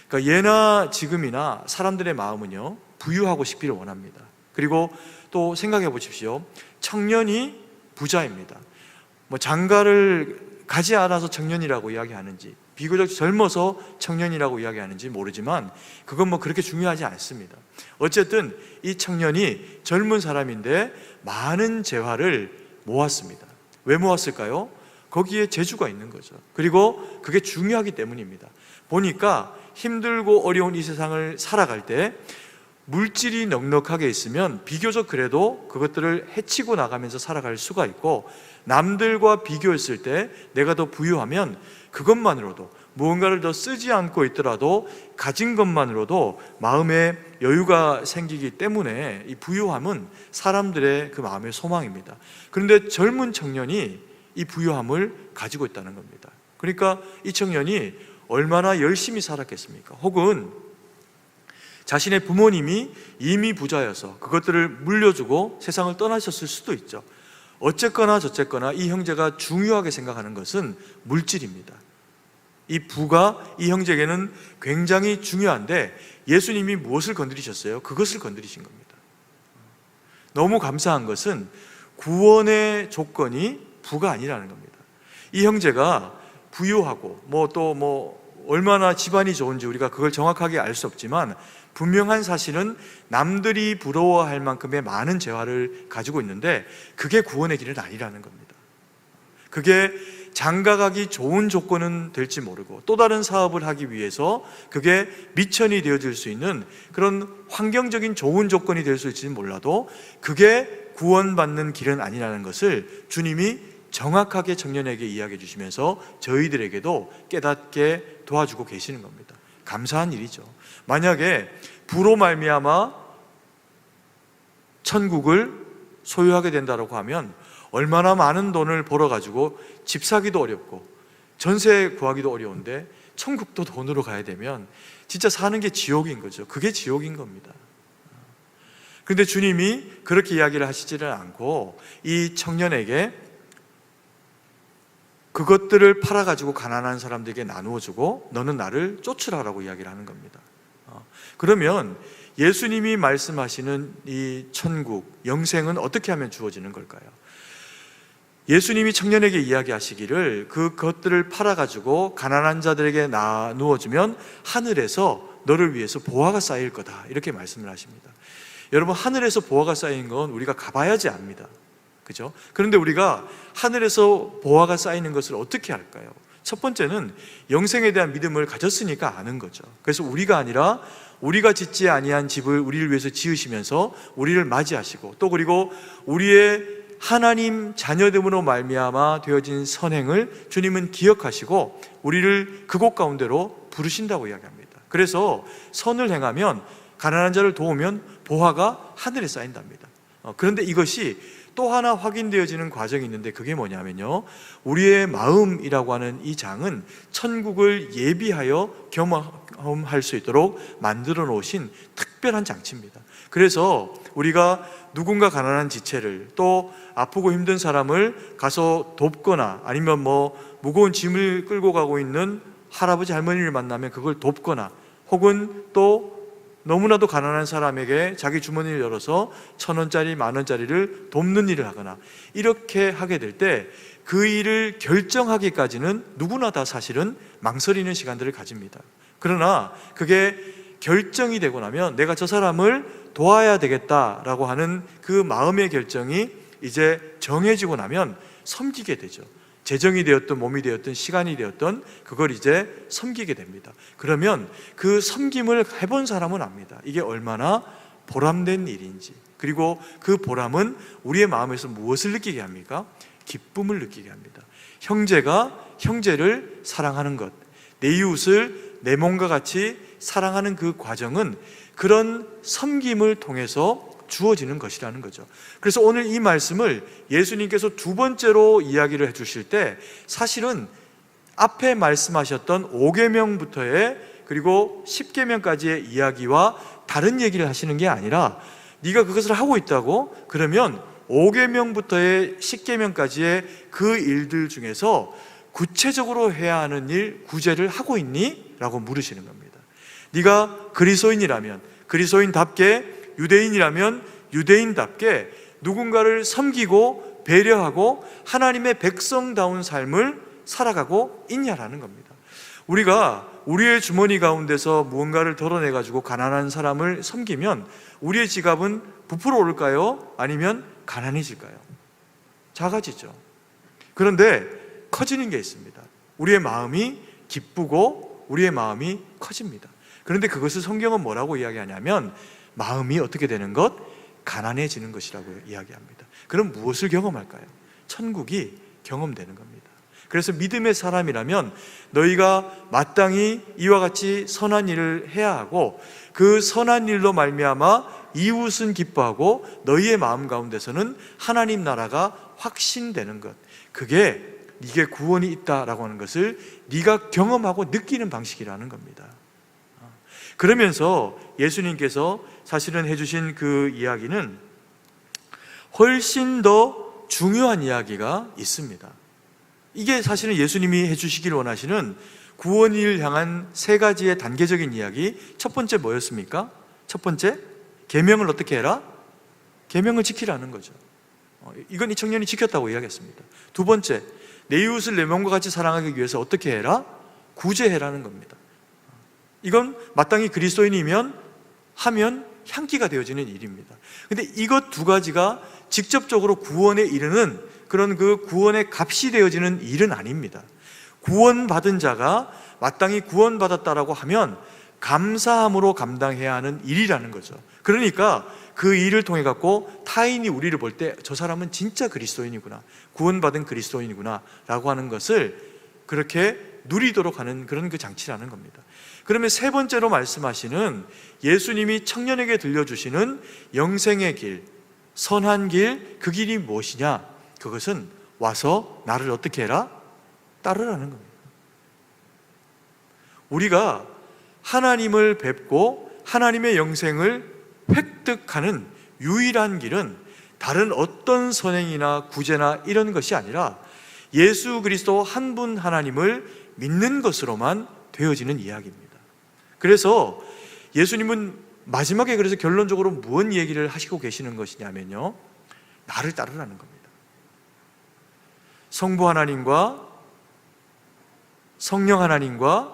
S4: 그러니까 예나 지금이나 사람들의 마음은요, 부유하고 싶기를 원합니다. 그리고 또 생각해 보십시오. 청년이 부자입니다. 뭐 장가를 가지 않아서 청년이라고 이야기하는지, 비교적 젊어서 청년이라고 이야기하는지 모르지만 그건 뭐 그렇게 중요하지 않습니다. 어쨌든 이 청년이 젊은 사람인데 많은 재화를 모았습니다. 왜 모았을까요? 거기에 재주가 있는 거죠. 그리고 그게 중요하기 때문입니다. 보니까 힘들고 어려운 이 세상을 살아갈 때 물질이 넉넉하게 있으면 비교적 그래도 그것들을 헤치고 나가면서 살아갈 수가 있고, 남들과 비교했을 때 내가 더 부유하면 그것만으로도, 무언가를 더 쓰지 않고 있더라도 가진 것만으로도 마음에 여유가 생기기 때문에 이 부유함은 사람들의 그 마음의 소망입니다. 그런데 젊은 청년이 이 부유함을 가지고 있다는 겁니다. 그러니까 이 청년이 얼마나 열심히 살았겠습니까? 혹은 자신의 부모님이 이미 부자여서 그것들을 물려주고 세상을 떠나셨을 수도 있죠. 어쨌거나 저쨌거나 이 형제가 중요하게 생각하는 것은 물질입니다. 이 부가 이 형제에게는 굉장히 중요한데 예수님이 무엇을 건드리셨어요? 그것을 건드리신 겁니다. 너무 감사한 것은 구원의 조건이 부가 아니라는 겁니다. 이 형제가 부유하고 또 얼마나 집안이 좋은지 우리가 그걸 정확하게 알 수 없지만 분명한 사실은 남들이 부러워할 만큼의 많은 재화를 가지고 있는데 그게 구원의 길은 아니라는 겁니다. 그게 장가가기 좋은 조건은 될지 모르고 또 다른 사업을 하기 위해서 그게 미천이 되어질 수 있는 그런 환경적인 좋은 조건이 될 수 있을지는 몰라도 그게 구원받는 길은 아니라는 것을 주님이 정확하게 청년에게 이야기해 주시면서 저희들에게도 깨닫게 도와주고 계시는 겁니다. 감사한 일이죠. 만약에 부로 말미암아 천국을 소유하게 된다고 하면 얼마나 많은 돈을 벌어가지고 집 사기도 어렵고 전세 구하기도 어려운데 천국도 돈으로 가야 되면 진짜 사는 게 지옥인 거죠. 그게 지옥인 겁니다. 그런데 주님이 그렇게 이야기를 하시지를 않고 이 청년에게 그것들을 팔아가지고 가난한 사람들에게 나누어주고 너는 나를 쫓으라라고 이야기를 하는 겁니다. 그러면 예수님이 말씀하시는 이 천국, 영생은 어떻게 하면 주어지는 걸까요? 예수님이 청년에게 이야기하시기를 그것들을 팔아가지고 가난한 자들에게 나누어주면 하늘에서 너를 위해서 보화가 쌓일 거다, 이렇게 말씀을 하십니다. 여러분, 하늘에서 보화가 쌓인 건 우리가 가봐야지 압니다. 그죠? 그런데 우리가 하늘에서 보화가 쌓이는 것을 어떻게 할까요? 첫 번째는 영생에 대한 믿음을 가졌으니까 아는 거죠. 그래서 우리가 아니라 우리가 짓지 아니한 집을 우리를 위해서 지으시면서 우리를 맞이하시고 또 그리고 우리의 하나님 자녀됨으로 말미암아 되어진 선행을 주님은 기억하시고 우리를 그곳 가운데로 부르신다고 이야기합니다. 그래서 선을 행하면, 가난한 자를 도우면 보화가 하늘에 쌓인답니다. 그런데 이것이 또 하나 확인되어지는 과정이 있는데 그게 뭐냐면요, 우리의 마음이라고 하는 이 장은 천국을 예비하여 경험할 수 있도록 만들어 놓으신 특별한 장치입니다. 그래서 우리가 누군가 가난한 지체를, 또 아프고 힘든 사람을 가서 돕거나 아니면 무거운 짐을 끌고 가고 있는 할아버지 할머니를 만나면 그걸 돕거나, 혹은 또 너무나도 가난한 사람에게 자기 주머니를 열어서 1,000원짜리, 10,000원짜리를 돕는 일을 하거나, 이렇게 하게 될 때 그 일을 결정하기까지는 누구나 다 사실은 망설이는 시간들을 가집니다. 그러나 그게 결정이 되고 나면 내가 저 사람을 도와야 되겠다라고 하는 그 마음의 결정이 이제 정해지고 나면 섬기게 되죠. 재정이 되었든 몸이 되었든 시간이 되었든 그걸 이제 섬기게 됩니다. 그러면 그 섬김을 해본 사람은 압니다. 이게 얼마나 보람된 일인지. 그리고 그 보람은 우리의 마음에서 무엇을 느끼게 합니까? 기쁨을 느끼게 합니다. 형제가 형제를 사랑하는 것, 내 이웃을 내 몸과 같이 사랑하는 그 과정은 그런 섬김을 통해서 주어지는 것이라는 거죠. 그래서 오늘 이 말씀을 예수님께서 두 번째로 이야기를 해주실 때 사실은 앞에 말씀하셨던 5계명부터의 그리고 10계명까지의 이야기와 다른 얘기를 하시는 게 아니라, 네가 그것을 하고 있다고? 그러면 5계명부터의 10계명까지의 그 일들 중에서 구체적으로 해야 하는 일, 구제를 하고 있니? 라고 물으시는 겁니다. 네가 그리스도인이라면, 그리스도인답게, 유대인이라면 유대인답게 누군가를 섬기고 배려하고 하나님의 백성다운 삶을 살아가고 있냐라는 겁니다. 우리가 우리의 주머니 가운데서 무언가를 덜어내가지고 가난한 사람을 섬기면 우리의 지갑은 부풀어 오를까요? 아니면 가난해질까요? 작아지죠. 그런데 커지는 게 있습니다. 우리의 마음이 기쁘고 우리의 마음이 커집니다. 그런데 그것을 성경은 뭐라고 이야기하냐면 마음이 어떻게 되는 것? 가난해지는 것이라고 이야기합니다. 그럼 무엇을 경험할까요? 천국이 경험되는 겁니다. 그래서 믿음의 사람이라면 너희가 마땅히 이와 같이 선한 일을 해야 하고 그 선한 일로 말미암아 이웃은 기뻐하고 너희의 마음 가운데서는 하나님 나라가 확신되는 것, 그게 네게 구원이 있다라고 하는 것을 네가 경험하고 느끼는 방식이라는 겁니다. 그러면서 예수님께서 사실은 해주신 그 이야기는 훨씬 더 중요한 이야기가 있습니다. 이게 사실은 예수님이 해주시길 원하시는 구원을 향한 세 가지의 단계적인 이야기. 첫 번째 뭐였습니까? 첫 번째, 계명을 어떻게 해라? 계명을 지키라는 거죠. 이건 이 청년이 지켰다고 이야기했습니다. 두 번째, 내 이웃을 내 몸과 같이 사랑하기 위해서 어떻게 해라? 구제해라는 겁니다. 이건 마땅히 그리스도인이면 하면 향기가 되어지는 일입니다. 근데 이것 두 가지가 직접적으로 구원에 이르는 그런 그 구원의 값이 되어지는 일은 아닙니다. 구원받은 자가 마땅히 구원받았다라고 하면 감사함으로 감당해야 하는 일이라는 거죠. 그러니까 그 일을 통해 갖고 타인이 우리를 볼 때 저 사람은 진짜 그리스도인이구나, 구원받은 그리스도인이구나 라고 하는 것을 그렇게 누리도록 하는 그런 그 장치라는 겁니다. 그러면 세 번째로 말씀하시는 예수님이 청년에게 들려주시는 영생의 길, 선한 길, 그 길이 무엇이냐? 그것은 와서 나를 어떻게 해라? 따르라는 겁니다. 우리가 하나님을 뵙고 하나님의 영생을 획득하는 유일한 길은 다른 어떤 선행이나 구제나 이런 것이 아니라 예수 그리스도 한 분 하나님을 믿는 것으로만 되어지는 이야기입니다. 그래서 예수님은 마지막에 그래서 결론적으로 무슨 얘기를 하시고 계시는 것이냐면요, 나를 따르라는 겁니다. 성부 하나님과 성령 하나님과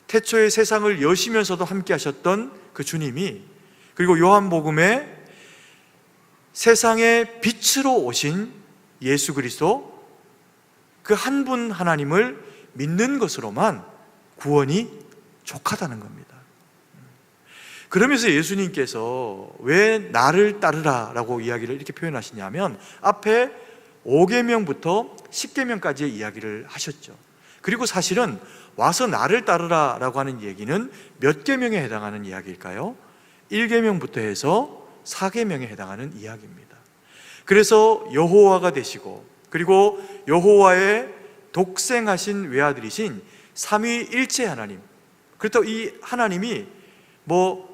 S4: 태초에 세상을 여시면서도 함께 하셨던 그 주님이, 그리고 요한복음에 세상의 빛으로 오신 예수 그리스도, 그 한 분 하나님을 믿는 것으로만 구원이 족하다는 겁니다. 그러면서 예수님께서 왜 나를 따르라 라고 이야기를 이렇게 표현하시냐면 앞에 5계명부터 10계명까지의 이야기를 하셨죠. 그리고 사실은 와서 나를 따르라 라고 하는 얘기는 몇 계명에 해당하는 이야기일까요? 1계명부터 해서 4계명에 해당하는 이야기입니다. 그래서 여호와가 되시고, 그리고 여호와의 독생하신 외아들이신 삼위일체 하나님, 그렇다고 이 하나님이 뭐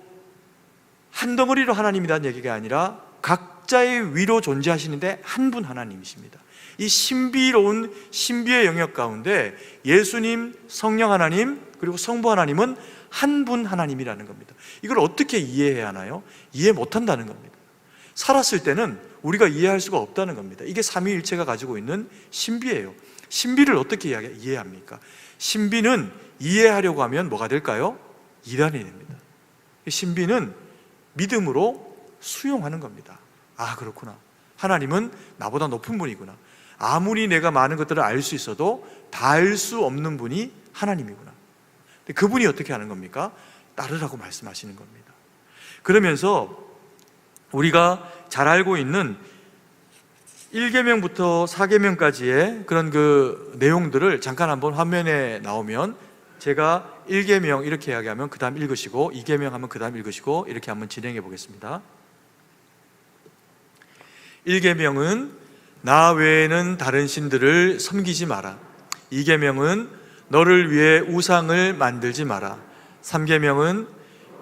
S4: 한 덩어리로 하나님이라는 얘기가 아니라 각자의 위로 존재하시는데 한 분 하나님이십니다. 이 신비로운 신비의 영역 가운데 예수님, 성령 하나님, 그리고 성부 하나님은 한 분 하나님이라는 겁니다. 이걸 어떻게 이해해야 하나요? 이해 못한다는 겁니다. 살았을 때는 우리가 이해할 수가 없다는 겁니다. 이게 삼위일체가 가지고 있는 신비예요. 신비를 어떻게 이해합니까? 신비는 이해하려고 하면 뭐가 될까요? 이단이 됩니다. 신비는 믿음으로 수용하는 겁니다. 아, 그렇구나. 하나님은 나보다 높은 분이구나. 아무리 내가 많은 것들을 알 수 있어도 다 알 수 없는 분이 하나님이구나. 근데 그분이 어떻게 하는 겁니까? 따르라고 말씀하시는 겁니다. 그러면서 우리가 잘 알고 있는 1계명부터 4계명까지의 그런 그 내용들을 잠깐 한번 화면에 나오면 제가 1계명 이렇게 이야기하면 그 다음 읽으시고, 2계명 하면 그 다음 읽으시고, 이렇게 한번 진행해 보겠습니다. 1계명은 나 외에는 다른 신들을 섬기지 마라. 2계명은 너를 위해 우상을 만들지 마라. 3계명은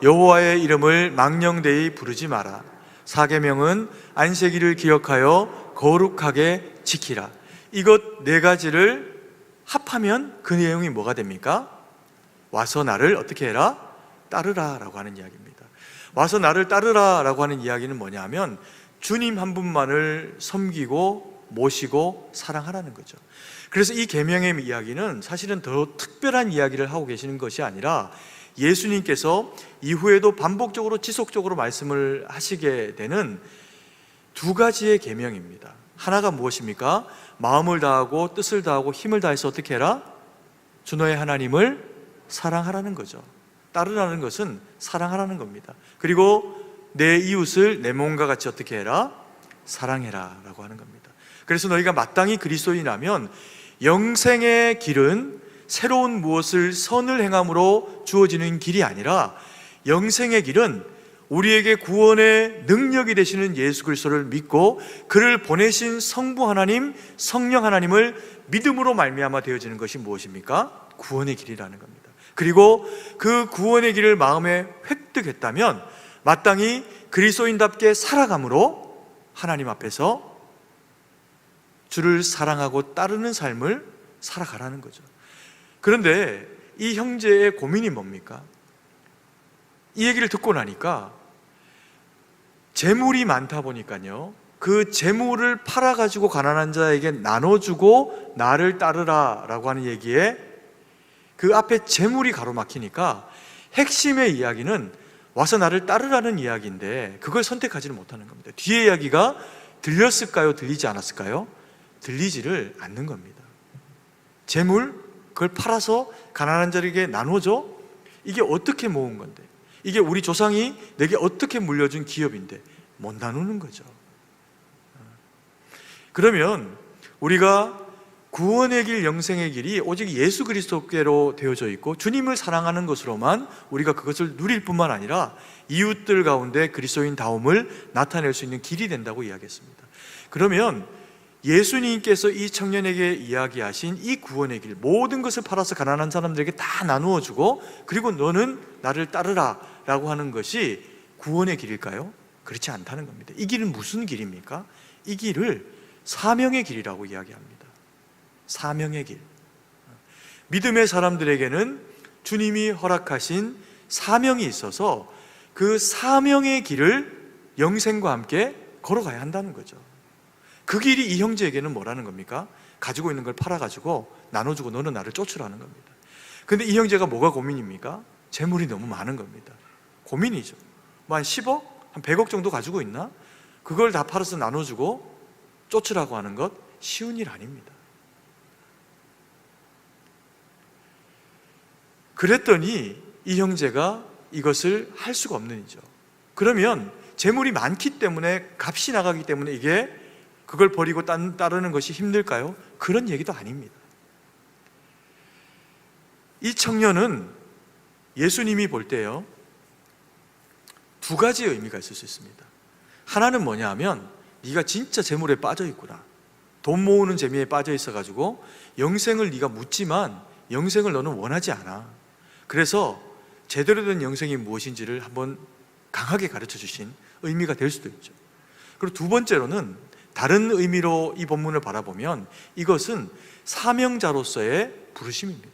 S4: 여호와의 이름을 망령되이 부르지 마라. 4계명은 안식일을 기억하여 거룩하게 지키라. 이것 네 가지를 합하면 그 내용이 뭐가 됩니까? 와서 나를 어떻게 해라? 따르라 라고 하는 이야기입니다. 와서 나를 따르라라고 하는 이야기는 뭐냐면 주님 한 분만을 섬기고 모시고 사랑하라는 거죠. 그래서 이 계명의 이야기는 사실은 더 특별한 이야기를 하고 계시는 것이 아니라 예수님께서 이후에도 반복적으로 지속적으로 말씀을 하시게 되는 두 가지의 계명입니다. 하나가 무엇입니까? 마음을 다하고 뜻을 다하고 힘을 다해서 어떻게 해라? 주 너의 하나님을 사랑하라는 거죠. 따르라는 것은 사랑하라는 겁니다. 그리고 내 이웃을 내 몸과 같이 어떻게 해라? 사랑해라 라고 하는 겁니다. 그래서 너희가 마땅히 그리스도인이라면 영생의 길은 새로운 무엇을 선을 행함으로 주어지는 길이 아니라 영생의 길은 우리에게 구원의 능력이 되시는 예수 그리스도를 믿고 그를 보내신 성부 하나님, 성령 하나님을 믿음으로 말미암아 되어지는 것이 무엇입니까? 구원의 길이라는 겁니다. 그리고 그 구원의 길을 마음에 획득했다면 마땅히 그리스도인답게 살아감으로 하나님 앞에서 주를 사랑하고 따르는 삶을 살아가라는 거죠. 그런데 이 형제의 고민이 뭡니까? 이 얘기를 듣고 나니까 재물이 많다 보니까요, 그 재물을 팔아가지고 가난한 자에게 나눠주고 나를 따르라 라고 하는 얘기에 그 앞에 재물이 가로막히니까 핵심의 이야기는 와서 나를 따르라는 이야기인데 그걸 선택하지는 못하는 겁니다. 뒤에 이야기가 들렸을까요? 들리지 않았을까요? 들리지를 않는 겁니다. 재물, 그걸 팔아서 가난한 자에게 나눠줘? 이게 어떻게 모은 건데? 이게 우리 조상이 내게 어떻게 물려준 기업인데 못 나누는 거죠. 그러면 우리가 구원의 길, 영생의 길이 오직 예수 그리스도께로 되어져 있고 주님을 사랑하는 것으로만 우리가 그것을 누릴 뿐만 아니라 이웃들 가운데 그리스도인다움을 나타낼 수 있는 길이 된다고 이야기했습니다. 그러면 예수님께서 이 청년에게 이야기하신 이 구원의 길, 모든 것을 팔아서 가난한 사람들에게 다 나누어 주고 그리고 너는 나를 따르라 라고 하는 것이 구원의 길일까요? 그렇지 않다는 겁니다. 이 길은 무슨 길입니까? 이 길을 사명의 길이라고 이야기합니다. 사명의 길. 믿음의 사람들에게는 주님이 허락하신 사명이 있어서 그 사명의 길을 영생과 함께 걸어가야 한다는 거죠. 그 길이 이 형제에게는 뭐라는 겁니까? 가지고 있는 걸 팔아가지고 나눠주고 너는 나를 쫓으라는 겁니다. 근데 이 형제가 뭐가 고민입니까? 재물이 너무 많은 겁니다. 고민이죠. 뭐 한 10억? 한 100억 정도 가지고 있나? 그걸 다 팔아서 나눠주고 쫓으라고 하는 것 쉬운 일 아닙니다. 그랬더니 이 형제가 이것을 할 수가 없는 일이죠. 그러면 재물이 많기 때문에 값이 나가기 때문에 이게 그걸 버리고 따르는 것이 힘들까요? 그런 얘기도 아닙니다. 이 청년은 예수님이 볼 때요, 두 가지의 의미가 있을 수 있습니다. 하나는 뭐냐 하면 네가 진짜 재물에 빠져 있구나. 돈 모으는 재미에 빠져 있어가지고 영생을 네가 묻지만 영생을 너는 원하지 않아. 그래서 제대로 된 영생이 무엇인지를 한번 강하게 가르쳐 주신 의미가 될 수도 있죠. 그리고 두 번째로는 다른 의미로 이 본문을 바라보면 이것은 사명자로서의 부르심입니다.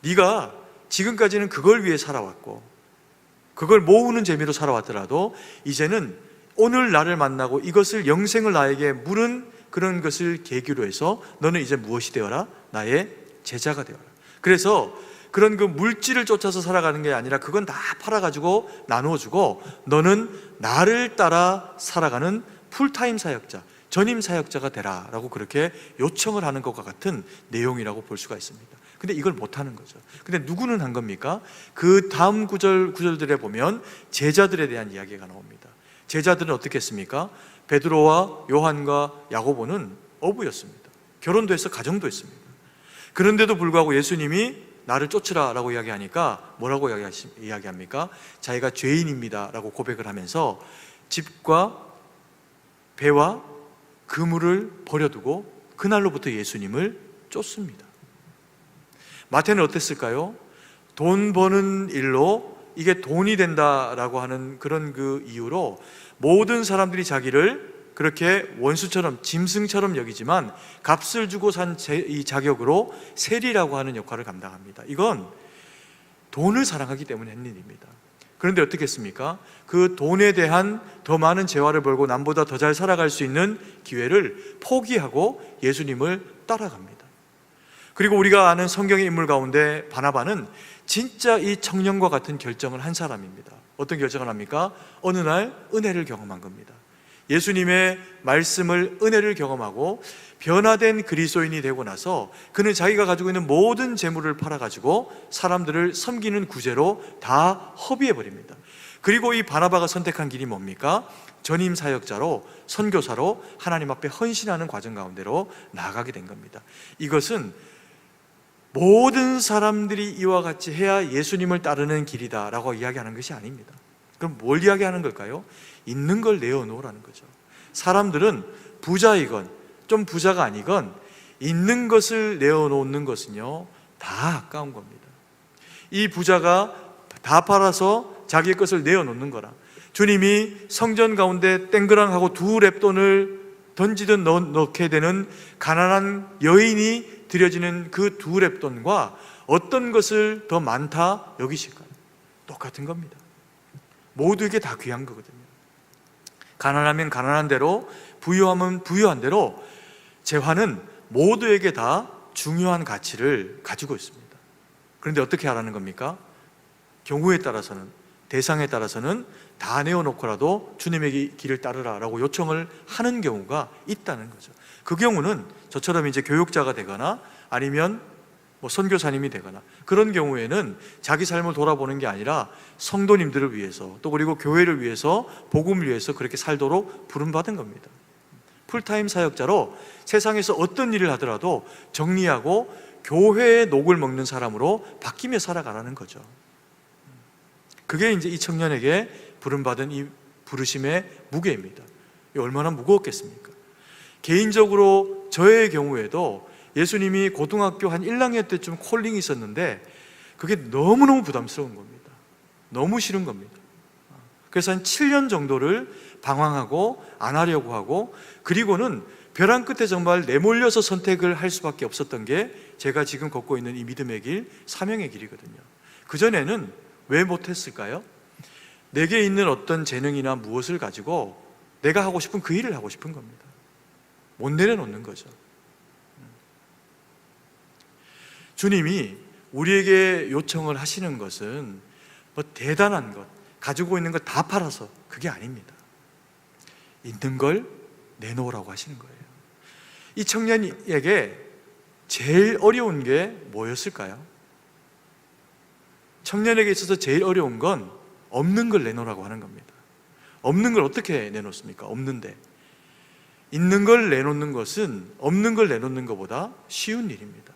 S4: 네가 지금까지는 그걸 위해 살아왔고 그걸 모으는 재미로 살아왔더라도 이제는 오늘 나를 만나고 이것을 영생을 나에게 물은 그런 것을 계기로 해서 너는 이제 무엇이 되어라? 나의 제자가 되어라. 그래서 그런 그 물질을 쫓아서 살아가는 게 아니라 그건 다 팔아가지고 나누어주고 너는 나를 따라 살아가는 풀타임 사역자, 전임 사역자가 되라 라고 그렇게 요청을 하는 것과 같은 내용이라고 볼 수가 있습니다. 근데 이걸 못하는 거죠. 근데 누구는 한 겁니까? 그 다음 구절들에 보면 제자들에 대한 이야기가 나옵니다. 제자들은 어떻게 했습니까? 베드로와 요한과 야고보는 어부였습니다. 결혼도 해서 가정도 했습니다. 그런데도 불구하고 예수님이 나를 쫓으라 라고 이야기하니까 뭐라고 이야기합니까? 자기가 죄인입니다 라고 고백을 하면서 집과 배와 그물을 버려두고 그날로부터 예수님을 쫓습니다. 마태는 어땠을까요? 돈 버는 일로 이게 돈이 된다라고 하는 그런 그 이유로 모든 사람들이 자기를 그렇게 원수처럼 짐승처럼 여기지만 값을 주고 산 이 자격으로 세리라고 하는 역할을 감당합니다. 이건 돈을 사랑하기 때문에 한 일입니다. 그런데 어떻게 했습니까? 그 돈에 대한 더 많은 재화를 벌고 남보다 더 잘 살아갈 수 있는 기회를 포기하고 예수님을 따라갑니다. 그리고 우리가 아는 성경의 인물 가운데 바나바는 진짜 이 청년과 같은 결정을 한 사람입니다. 어떤 결정을 합니까? 어느 날 은혜를 경험한 겁니다. 예수님의 말씀을, 은혜를 경험하고 변화된 그리스도인이 되고 나서 그는 자기가 가지고 있는 모든 재물을 팔아가지고 사람들을 섬기는 구제로 다 허비해버립니다. 그리고 이 바나바가 선택한 길이 뭡니까? 전임 사역자로, 선교사로 하나님 앞에 헌신하는 과정 가운데로 나아가게 된 겁니다. 이것은 모든 사람들이 이와 같이 해야 예수님을 따르는 길이다라고 이야기하는 것이 아닙니다. 그럼 뭘 이야기하는 걸까요? 있는 걸 내어놓으라는 거죠. 사람들은 부자이건 좀 부자가 아니건 있는 것을 내어놓는 것은요, 다 아까운 겁니다. 이 부자가 다 팔아서 자기의 것을 내어놓는 거라. 주님이 성전 가운데 땡그랑하고 2렙돈을 던지듯 넣게 되는 가난한 여인이 드려지는 그 2렙돈과 어떤 것을 더 많다 여기실까요? 똑같은 겁니다. 모두에게 다 귀한 거거든요. 가난하면 가난한 대로, 부유하면 부유한 대로 재화는 모두에게 다 중요한 가치를 가지고 있습니다. 그런데 어떻게 하라는 겁니까? 경우에 따라서는, 대상에 따라서는 다 내어놓고라도 주님의 길을 따르라라고 요청을 하는 경우가 있다는 거죠. 그 경우는 저처럼 이제 교육자가 되거나 아니면 선교사님이 되거나 그런 경우에는 자기 삶을 돌아보는 게 아니라 성도님들을 위해서 또 그리고 교회를 위해서, 복음을 위해서 그렇게 살도록 부름받은 겁니다. 풀타임 사역자로 세상에서 어떤 일을 하더라도 정리하고 교회의 녹을 먹는 사람으로 바뀌며 살아가라는 거죠. 그게 이제 이 청년에게 부름받은 이 부르심의 무게입니다. 얼마나 무거웠겠습니까? 개인적으로 저의 경우에도 예수님이 고등학교 한 1학년 때쯤 콜링이 있었는데 그게 너무너무 부담스러운 겁니다. 너무 싫은 겁니다. 그래서 한 7년 정도를 방황하고 안 하려고 하고, 그리고는 벼랑 끝에 정말 내몰려서 선택을 할 수밖에 없었던 게 제가 지금 걷고 있는 이 믿음의 길, 사명의 길이거든요. 그전에는 왜 못했을까요? 내게 있는 어떤 재능이나 무엇을 가지고 내가 하고 싶은 그 일을 하고 싶은 겁니다. 못 내려놓는 거죠. 주님이 우리에게 요청을 하시는 것은 뭐 대단한 것, 가지고 있는 것 다 팔아서 그게 아닙니다. 있는 걸 내놓으라고 하시는 거예요. 이 청년에게 제일 어려운 게 뭐였을까요? 청년에게 있어서 제일 어려운 건 없는 걸 내놓으라고 하는 겁니다. 없는 걸 어떻게 내놓습니까? 없는데. 있는 걸 내놓는 것은 없는 걸 내놓는 것보다 쉬운 일입니다.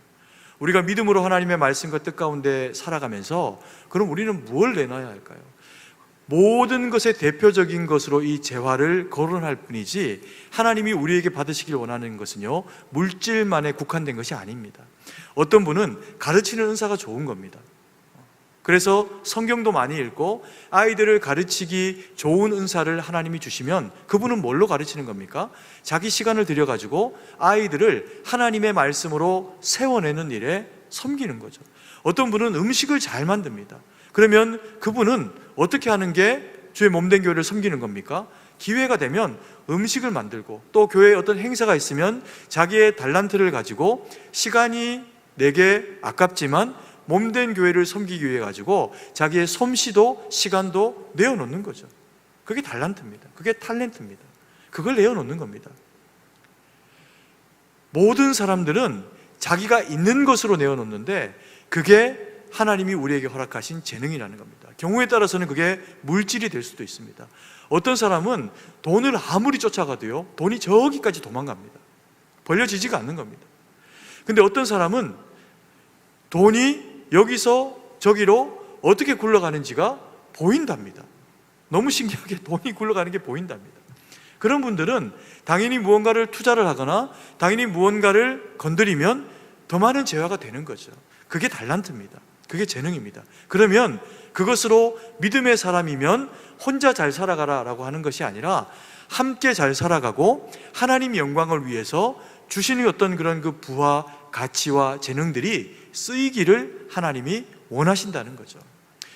S4: 우리가 믿음으로 하나님의 말씀과 뜻 가운데 살아가면서 그럼 우리는 뭘 내놔야 할까요? 모든 것의 대표적인 것으로 이 재화를 거론할 뿐이지 하나님이 우리에게 받으시길 원하는 것은요, 물질만에 국한된 것이 아닙니다. 어떤 분은 가르치는 은사가 좋은 겁니다. 그래서 성경도 많이 읽고 아이들을 가르치기 좋은 은사를 하나님이 주시면 그분은 뭘로 가르치는 겁니까? 자기 시간을 들여가지고 아이들을 하나님의 말씀으로 세워내는 일에 섬기는 거죠. 어떤 분은 음식을 잘 만듭니다. 그러면 그분은 어떻게 하는 게 주의 몸된 교회를 섬기는 겁니까? 기회가 되면 음식을 만들고 또 교회에 어떤 행사가 있으면 자기의 달란트를 가지고 시간이 내게 아깝지만 몸된 교회를 섬기기 위해 가지고 자기의 솜씨도 시간도 내어놓는 거죠. 그게 달란트입니다. 그게 탤런트입니다. 그걸 내어놓는 겁니다. 모든 사람들은 자기가 있는 것으로 내어놓는데 그게 하나님이 우리에게 허락하신 재능이라는 겁니다. 경우에 따라서는 그게 물질이 될 수도 있습니다. 어떤 사람은 돈을 아무리 쫓아가도요, 돈이 저기까지 도망갑니다. 벌려지지가 않는 겁니다. 근데 어떤 사람은 돈이 여기서 저기로 어떻게 굴러가는지가 보인답니다. 너무 신기하게 돈이 굴러가는 게 보인답니다. 그런 분들은 당연히 무언가를 투자를 하거나 당연히 무언가를 건드리면 더 많은 재화가 되는 거죠. 그게 달란트입니다. 그게 재능입니다. 그러면 그것으로 믿음의 사람이면 혼자 잘 살아가라라고 하는 것이 아니라 함께 잘 살아가고 하나님 영광을 위해서 주시는 어떤 그런 그 부와 가치와 재능들이 쓰이기를 하나님이 원하신다는 거죠.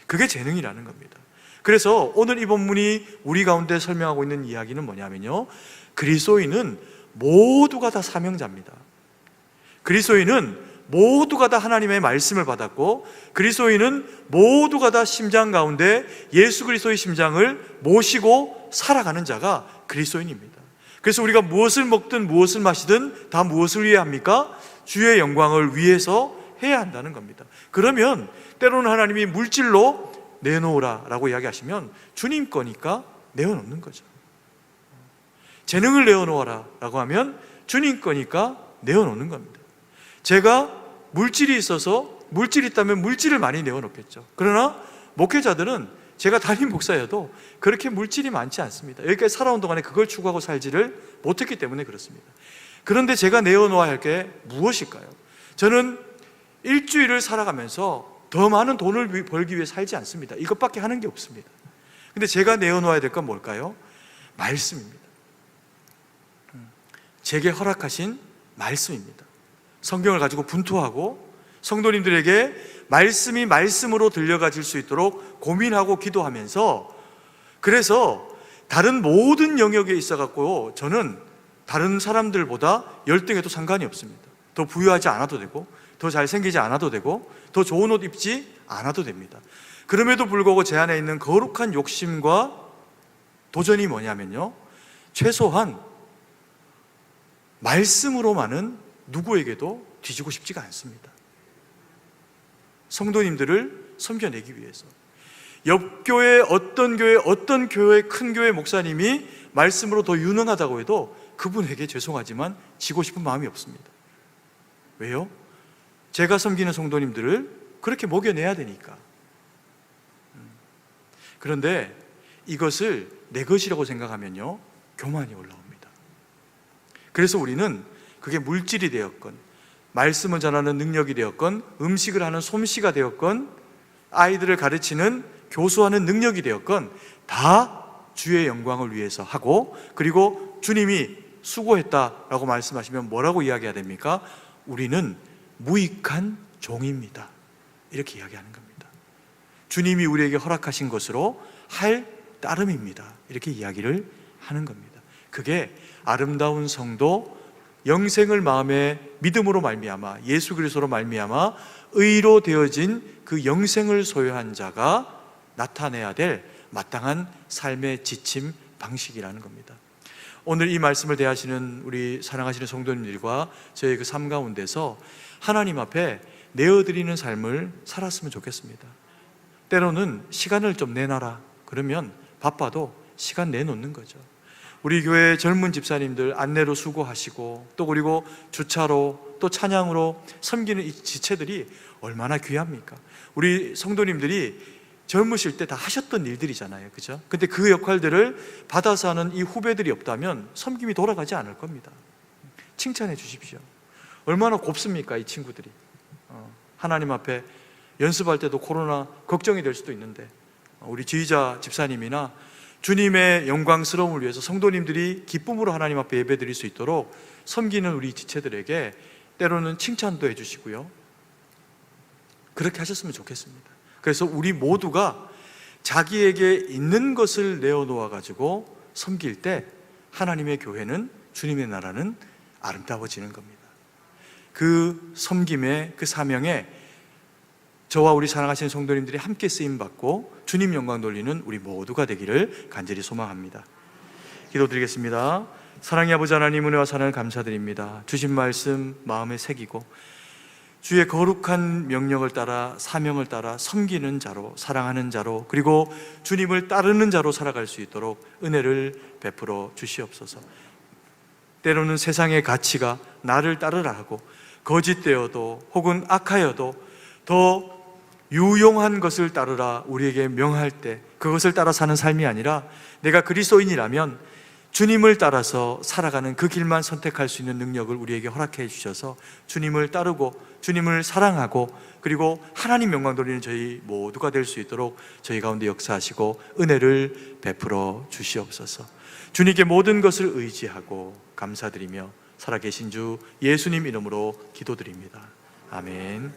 S4: 그게 재능이라는 겁니다. 그래서 오늘 이 본문이 우리 가운데 설명하고 있는 이야기는 뭐냐면요, 그리스도인은 모두가 다 사명자입니다. 그리스도인은 모두가 다 하나님의 말씀을 받았고, 그리스도인은 모두가 다 심장 가운데 예수 그리스도의 심장을 모시고 살아가는 자가 그리스도인입니다. 그래서 우리가 무엇을 먹든 무엇을 마시든 다 무엇을 위해 합니까? 주의 영광을 위해서 해야 한다는 겁니다. 그러면 때로는 하나님이 물질로 내놓으라 라고 이야기하시면 주님 거니까 내어놓는 거죠. 재능을 내어놓아라 라고 하면 주님 거니까 내어놓는 겁니다. 제가 물질이 있어서, 물질이 있다면 물질을 많이 내어놓겠죠. 그러나 목회자들은 제가 담임 목사여도 그렇게 물질이 많지 않습니다. 여기까지 살아온 동안에 그걸 추구하고 살지를 못했기 때문에 그렇습니다. 그런데 제가 내어놓아야 할 게 무엇일까요? 저는 일주일을 살아가면서 더 많은 돈을 벌기 위해 살지 않습니다. 이것밖에 하는 게 없습니다. 근데 제가 내어놓아야 될 건 뭘까요? 말씀입니다. 제게 허락하신 말씀입니다. 성경을 가지고 분투하고 성도님들에게 말씀이 말씀으로 들려가질 수 있도록 고민하고 기도하면서, 그래서 다른 모든 영역에 있어갖고 저는 다른 사람들보다 열등해도 상관이 없습니다. 더 부유하지 않아도 되고, 더 잘생기지 않아도 되고, 더 좋은 옷 입지 않아도 됩니다. 그럼에도 불구하고 제 안에 있는 거룩한 욕심과 도전이 뭐냐면요, 최소한 말씀으로만은 누구에게도 뒤지고 싶지가 않습니다. 성도님들을 섬겨내기 위해서. 옆교회 어떤 교회 큰 교회 목사님이 말씀으로 더 유능하다고 해도 그분에게 죄송하지만 지고 싶은 마음이 없습니다. 왜요? 제가 섬기는 성도님들을 그렇게 먹여내야 되니까. 그런데 이것을 내 것이라고 생각하면요, 교만이 올라옵니다. 그래서 우리는 그게 물질이 되었건, 말씀을 전하는 능력이 되었건, 음식을 하는 솜씨가 되었건, 아이들을 가르치는 교수하는 능력이 되었건 다 주의 영광을 위해서 하고, 그리고 주님이 수고했다라고 말씀하시면 뭐라고 이야기해야 됩니까? 우리는 무익한 종입니다. 이렇게 이야기하는 겁니다. 주님이 우리에게 허락하신 것으로 할 따름입니다. 이렇게 이야기를 하는 겁니다. 그게 아름다운 성도, 영생을 마음에 믿음으로 말미암아 예수 그리스도로 말미암아 의로 되어진 그 영생을 소유한 자가 나타내야 될 마땅한 삶의 지침 방식이라는 겁니다. 오늘 이 말씀을 대하시는 우리 사랑하시는 성도님들과 저의 그 삶 가운데서 하나님 앞에 내어드리는 삶을 살았으면 좋겠습니다. 때로는 시간을 좀 내놔라 그러면 바빠도 시간 내놓는 거죠. 우리 교회 젊은 집사님들 안내로 수고하시고, 또 그리고 주차로, 또 찬양으로 섬기는 이 지체들이 얼마나 귀합니까? 우리 성도님들이 젊으실 때 다 하셨던 일들이잖아요, 그죠? 근데 그 역할들을 받아서 하는 이 후배들이 없다면 섬김이 돌아가지 않을 겁니다. 칭찬해 주십시오. 얼마나 곱습니까, 이 친구들이. 하나님 앞에 연습할 때도 코로나 걱정이 될 수도 있는데, 우리 지휘자 집사님이나 주님의 영광스러움을 위해서 성도님들이 기쁨으로 하나님 앞에 예배드릴 수 있도록 섬기는 우리 지체들에게 때로는 칭찬도 해주시고요, 그렇게 하셨으면 좋겠습니다. 그래서 우리 모두가 자기에게 있는 것을 내어놓아 가지고 섬길 때 하나님의 교회는, 주님의 나라는 아름다워지는 겁니다. 그 섬김의 그 사명에 저와 우리 사랑하시는 성도님들이 함께 쓰임받고 주님 영광 돌리는 우리 모두가 되기를 간절히 소망합니다. 기도드리겠습니다. 사랑의 아버지 하나님, 은혜와 사랑을 감사드립니다. 주신 말씀 마음에 새기고 주의 거룩한 명령을 따라, 사명을 따라 섬기는 자로, 사랑하는 자로, 그리고 주님을 따르는 자로 살아갈 수 있도록 은혜를 베풀어 주시옵소서. 때로는 세상의 가치가 나를 따르라 하고 거짓되어도 혹은 악하여도 더 유용한 것을 따르라 우리에게 명할 때 그것을 따라 사는 삶이 아니라 내가 그리스도인이라면 주님을 따라서 살아가는 그 길만 선택할 수 있는 능력을 우리에게 허락해 주셔서 주님을 따르고 주님을 사랑하고 그리고 하나님 영광 돌리는 저희 모두가 될 수 있도록 저희 가운데 역사하시고 은혜를 베풀어 주시옵소서. 주님께 모든 것을 의지하고 감사드리며 살아계신 주 예수님 이름으로 기도드립니다. 아멘.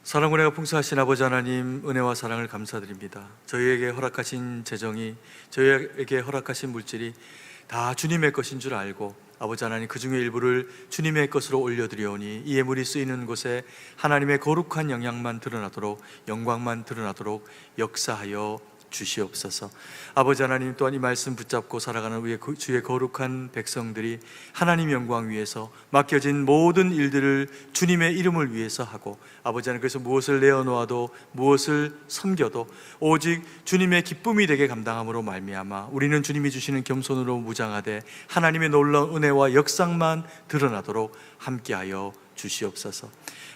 S4: 사랑 은혜가 풍성하신 아버지 하나님, 은혜와 사랑을 감사드립니다. 저희에게 허락하신 재정이, 저희에게 허락하신 물질이 다 주님의 것인 줄 알고 아버지 하나님, 그 중에 일부를 주님의 것으로 올려드리오니 이 예물이 쓰이는 곳에 하나님의 거룩한 영향만 드러나도록, 영광만 드러나도록 역사하여 주시옵소서. 아버지 하나님, 또한 이 말씀 붙잡고 살아가는 우리 주의 거룩한 백성들이 하나님 영광 위해서 맡겨진 모든 일들을 주님의 이름을 위해서 하고, 아버지 하나님, 그래서 무엇을 내어놓아도 무엇을 섬겨도 오직 주님의 기쁨이 되게 감당함으로 말미암아 우리는 주님이 주시는 겸손으로 무장하되 하나님의 놀라운 은혜와 역사만 드러나도록 함께하여 주시옵소서.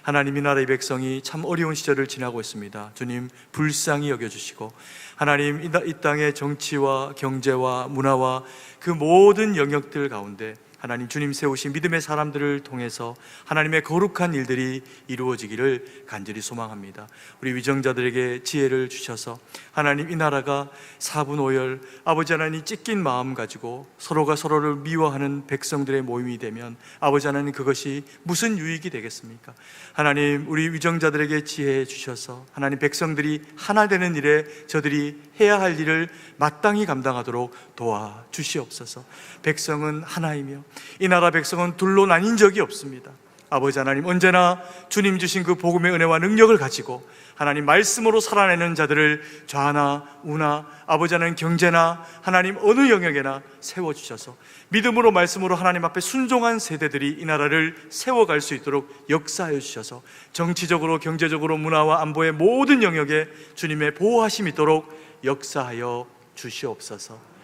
S4: 하나님, 이 나라의 백성이 참 어려운 시절을 지나고 있습니다. 주님, 불쌍히 여겨주시고 하나님, 이 땅의 정치와 경제와 문화와 그 모든 영역들 가운데 하나님, 주님 세우신 믿음의 사람들을 통해서 하나님의 거룩한 일들이 이루어지기를 간절히 소망합니다. 우리 위정자들에게 지혜를 주셔서 하나님, 이 나라가 사분오열, 아버지 하나님 찢긴 마음 가지고 서로가 서로를 미워하는 백성들의 모임이 되면 아버지 하나님, 그것이 무슨 유익이 되겠습니까? 하나님, 우리 위정자들에게 지혜 주셔서 하나님, 백성들이 하나 되는 일에 저들이 해야 할 일을 마땅히 감당하도록 도와주시옵소서. 백성은 하나이며 이 나라 백성은 둘로 나뉜 적이 없습니다. 아버지 하나님, 언제나 주님 주신 그 복음의 은혜와 능력을 가지고 하나님 말씀으로 살아내는 자들을 좌나 우나 아버지 하나님 경제나 하나님 어느 영역에나 세워주셔서 믿음으로 말씀으로 하나님 앞에 순종한 세대들이 이 나라를 세워갈 수 있도록 역사하여 주셔서 정치적으로 경제적으로 문화와 안보의 모든 영역에 주님의 보호하심이 있도록 역사하여 주시옵소서.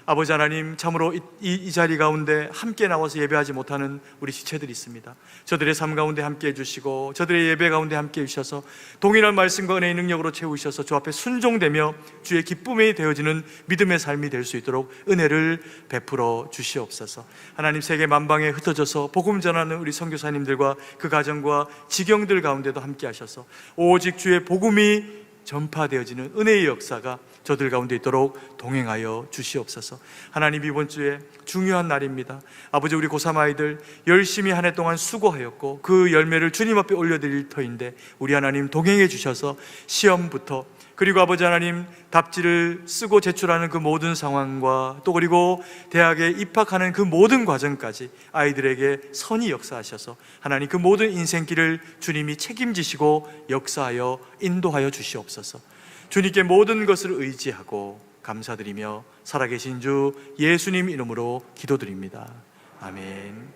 S4: 아버지 하나님, 참으로 이 자리 가운데 함께 나와서 예배하지 못하는 우리 지체들이 있습니다. 저들의 삶 가운데 함께 해주시고 저들의 예배 가운데 함께 해주셔서 동일한 말씀과 은혜의 능력으로 채우셔서 주 앞에 순종되며 주의 기쁨이 되어지는 믿음의 삶이 될 수 있도록 은혜를 베풀어 주시옵소서. 하나님, 세계 만방에 흩어져서 복음 전하는 우리 선교사님들과 그 가정과 지경들 가운데도 함께 하셔서 오직 주의 복음이 전파되어지는 은혜의 역사가 저들 가운데 있도록 동행하여 주시옵소서. 하나님, 이번 주에 중요한 날입니다. 아버지, 우리 고3 아이들 열심히 한 해 동안 수고하였고 그 열매를 주님 앞에 올려드릴 터인데 우리 하나님 동행해 주셔서 시험부터, 그리고 아버지 하나님 답지를 쓰고 제출하는 그 모든 상황과 또 그리고 대학에 입학하는 그 모든 과정까지 아이들에게 선히 역사하셔서 하나님, 그 모든 인생길을 주님이 책임지시고 역사하여 인도하여 주시옵소서. 주님께 모든 것을 의지하고 감사드리며 살아계신 주 예수님 이름으로 기도드립니다. 아멘.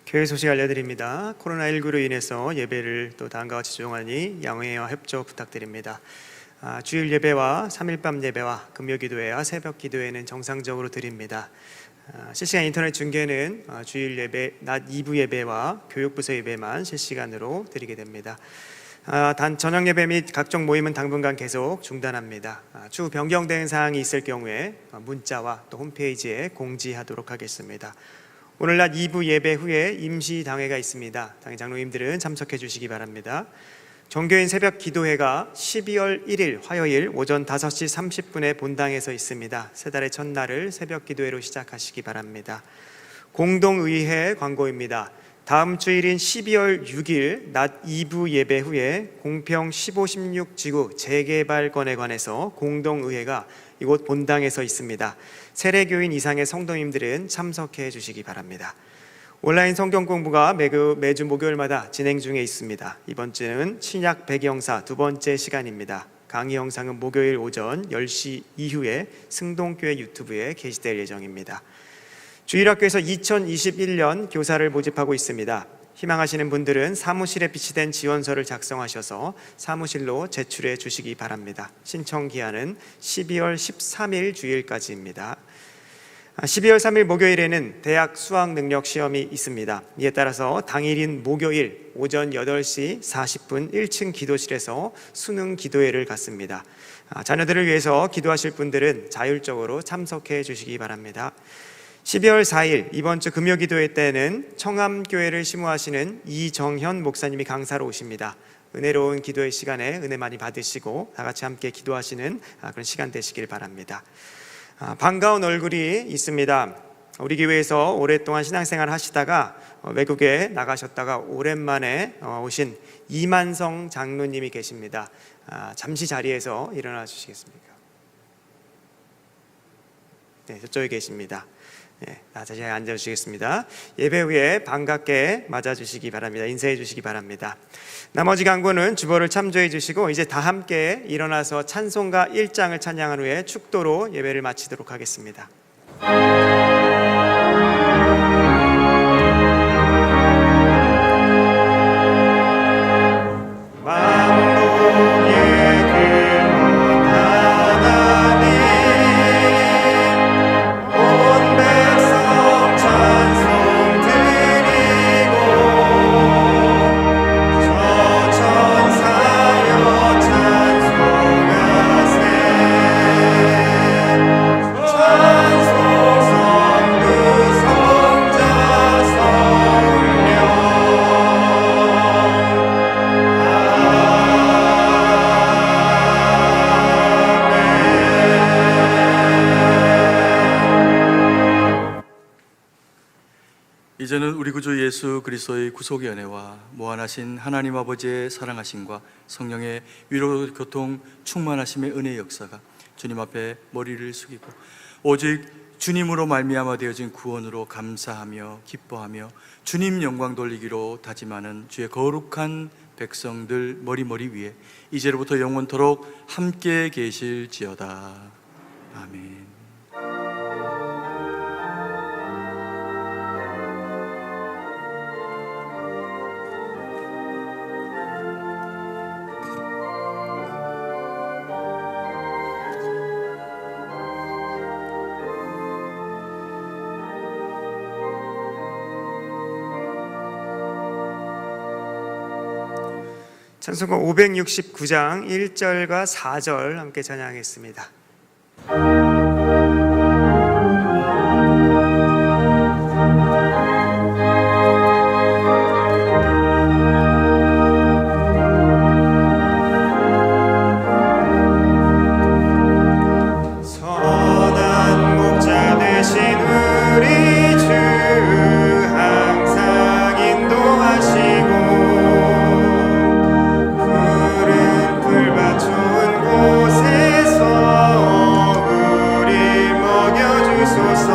S1: 교회 소식 알려드립니다. 코로나19로 인해서 예배를 또 다음과 같이 조정하니 양해와 협조 부탁드립니다. 주일 예배와 3일밤 예배와 금요 기도회와 새벽 기도회는 정상적으로 드립니다. 실시간 인터넷 중계는 주일 예배, 낮 2부 예배와 교육부서 예배만 실시간으로 드리게 됩니다. 단 저녁 예배 및 각종 모임은 당분간 계속 중단합니다. 추후 변경된 사항이 있을 경우에 문자와 또 홈페이지에 공지하도록 하겠습니다. 오늘 낮 2부 예배 후에 임시 당회가 있습니다. 당회 장로님들은 참석해 주시기 바랍니다. 종교인 새벽 기도회가 12월 1일 화요일 오전 5시 30분에 본당에서 있습니다. 새 달의 첫날을 새벽 기도회로 시작하시기 바랍니다. 공동의회 광고입니다. 다음 주일인 12월 6일 낮 2부 예배 후에 공평 15, 16 지구 재개발건에 관해서 공동의회가 이곳 본당에서 있습니다. 세례교인 이상의 성도님들은 참석해 주시기 바랍니다. 온라인 성경 공부가 매주 목요일마다 진행 중에 있습니다. 이번 주는 신약 배경사 두 번째 시간입니다. 강의 영상은 목요일 오전 10시 이후에 승동교회 유튜브에 게시될 예정입니다. 주일학교에서 2021년 교사를 모집하고 있습니다. 희망하시는 분들은 사무실에 비치된 지원서를 작성하셔서 사무실로 제출해 주시기 바랍니다. 신청 기한은 12월 13일 주일까지입니다. 12월 3일 목요일에는 대학 수학능력 시험이 있습니다. 이에 따라서 당일인 목요일 오전 8시 40분 1층 기도실에서 수능 기도회를 갖습니다. 자녀들을 위해서 기도하실 분들은 자율적으로 참석해 주시기 바랍니다. 12월 4일 이번 주 금요 기도회 때는 청암교회를 심호하시는 이정현 목사님이 강사로 오십니다. 은혜로운 기도의 시간에 은혜 많이 받으시고 다 같이 함께 기도하시는 그런 시간 되시길 바랍니다. 반가운 얼굴이 있습니다. 우리 교회에서 오랫동안 신앙생활 하시다가 외국에 나가셨다가 오랜만에 오신 이만성 장로님이 계십니다. 잠시 자리에서 일어나 주시겠습니까? 네, 저쪽에 계십니다. 네, 다시 앉아주시겠습니다. 예배 후에 반갑게 맞아주시기 바랍니다. 인사해 주시기 바랍니다. 나머지 강구는 주보를 참조해 주시고 이제 다 함께 일어나서 찬송가 1장을 찬양한 후에 축도로 예배를 마치도록 하겠습니다.
S4: 이제는 우리 구주 예수 그리스도의 구속의 은혜와 무한하신 하나님 아버지의 사랑하심과 성령의 위로 교통 충만하심의 은혜의 역사가 주님 앞에 머리를 숙이고 오직 주님으로 말미암아 되어진 구원으로 감사하며 기뻐하며 주님 영광 돌리기로 다짐하는 주의 거룩한 백성들 머리 위에 이제로부터 영원토록 함께 계실지어다. 아멘.
S1: 찬송가 569장 1절과 4절 함께 찬양하겠습니다. 선한 목자 되신 우리 주 항상 인도하시고 좋은 곳에서 우리 먹여주소서.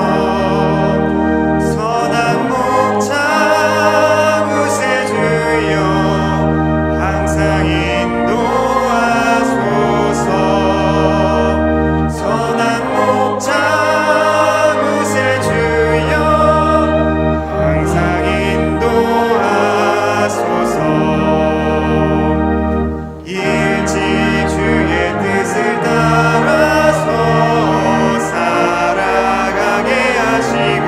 S1: 선한 목자 구세주여 항상 인도하소서. 선한 목자 구세주여 항상 인도하소서. 일찍 주의 뜻을 따라서 살아가게 하시고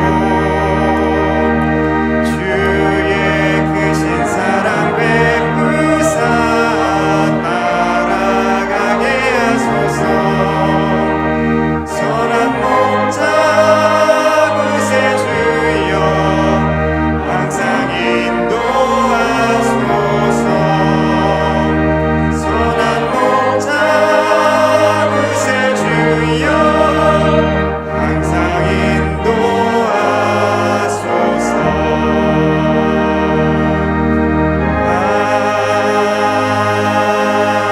S1: 주의 크신 사랑 베푸사 따라가게 하소서. 선한 목자 구세주여 항상 인도하소서. 선한 목자 구세주여 항상 인도하소서.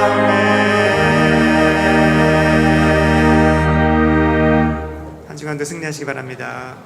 S1: 아멘. 한 주간도 승리하시기 바랍니다.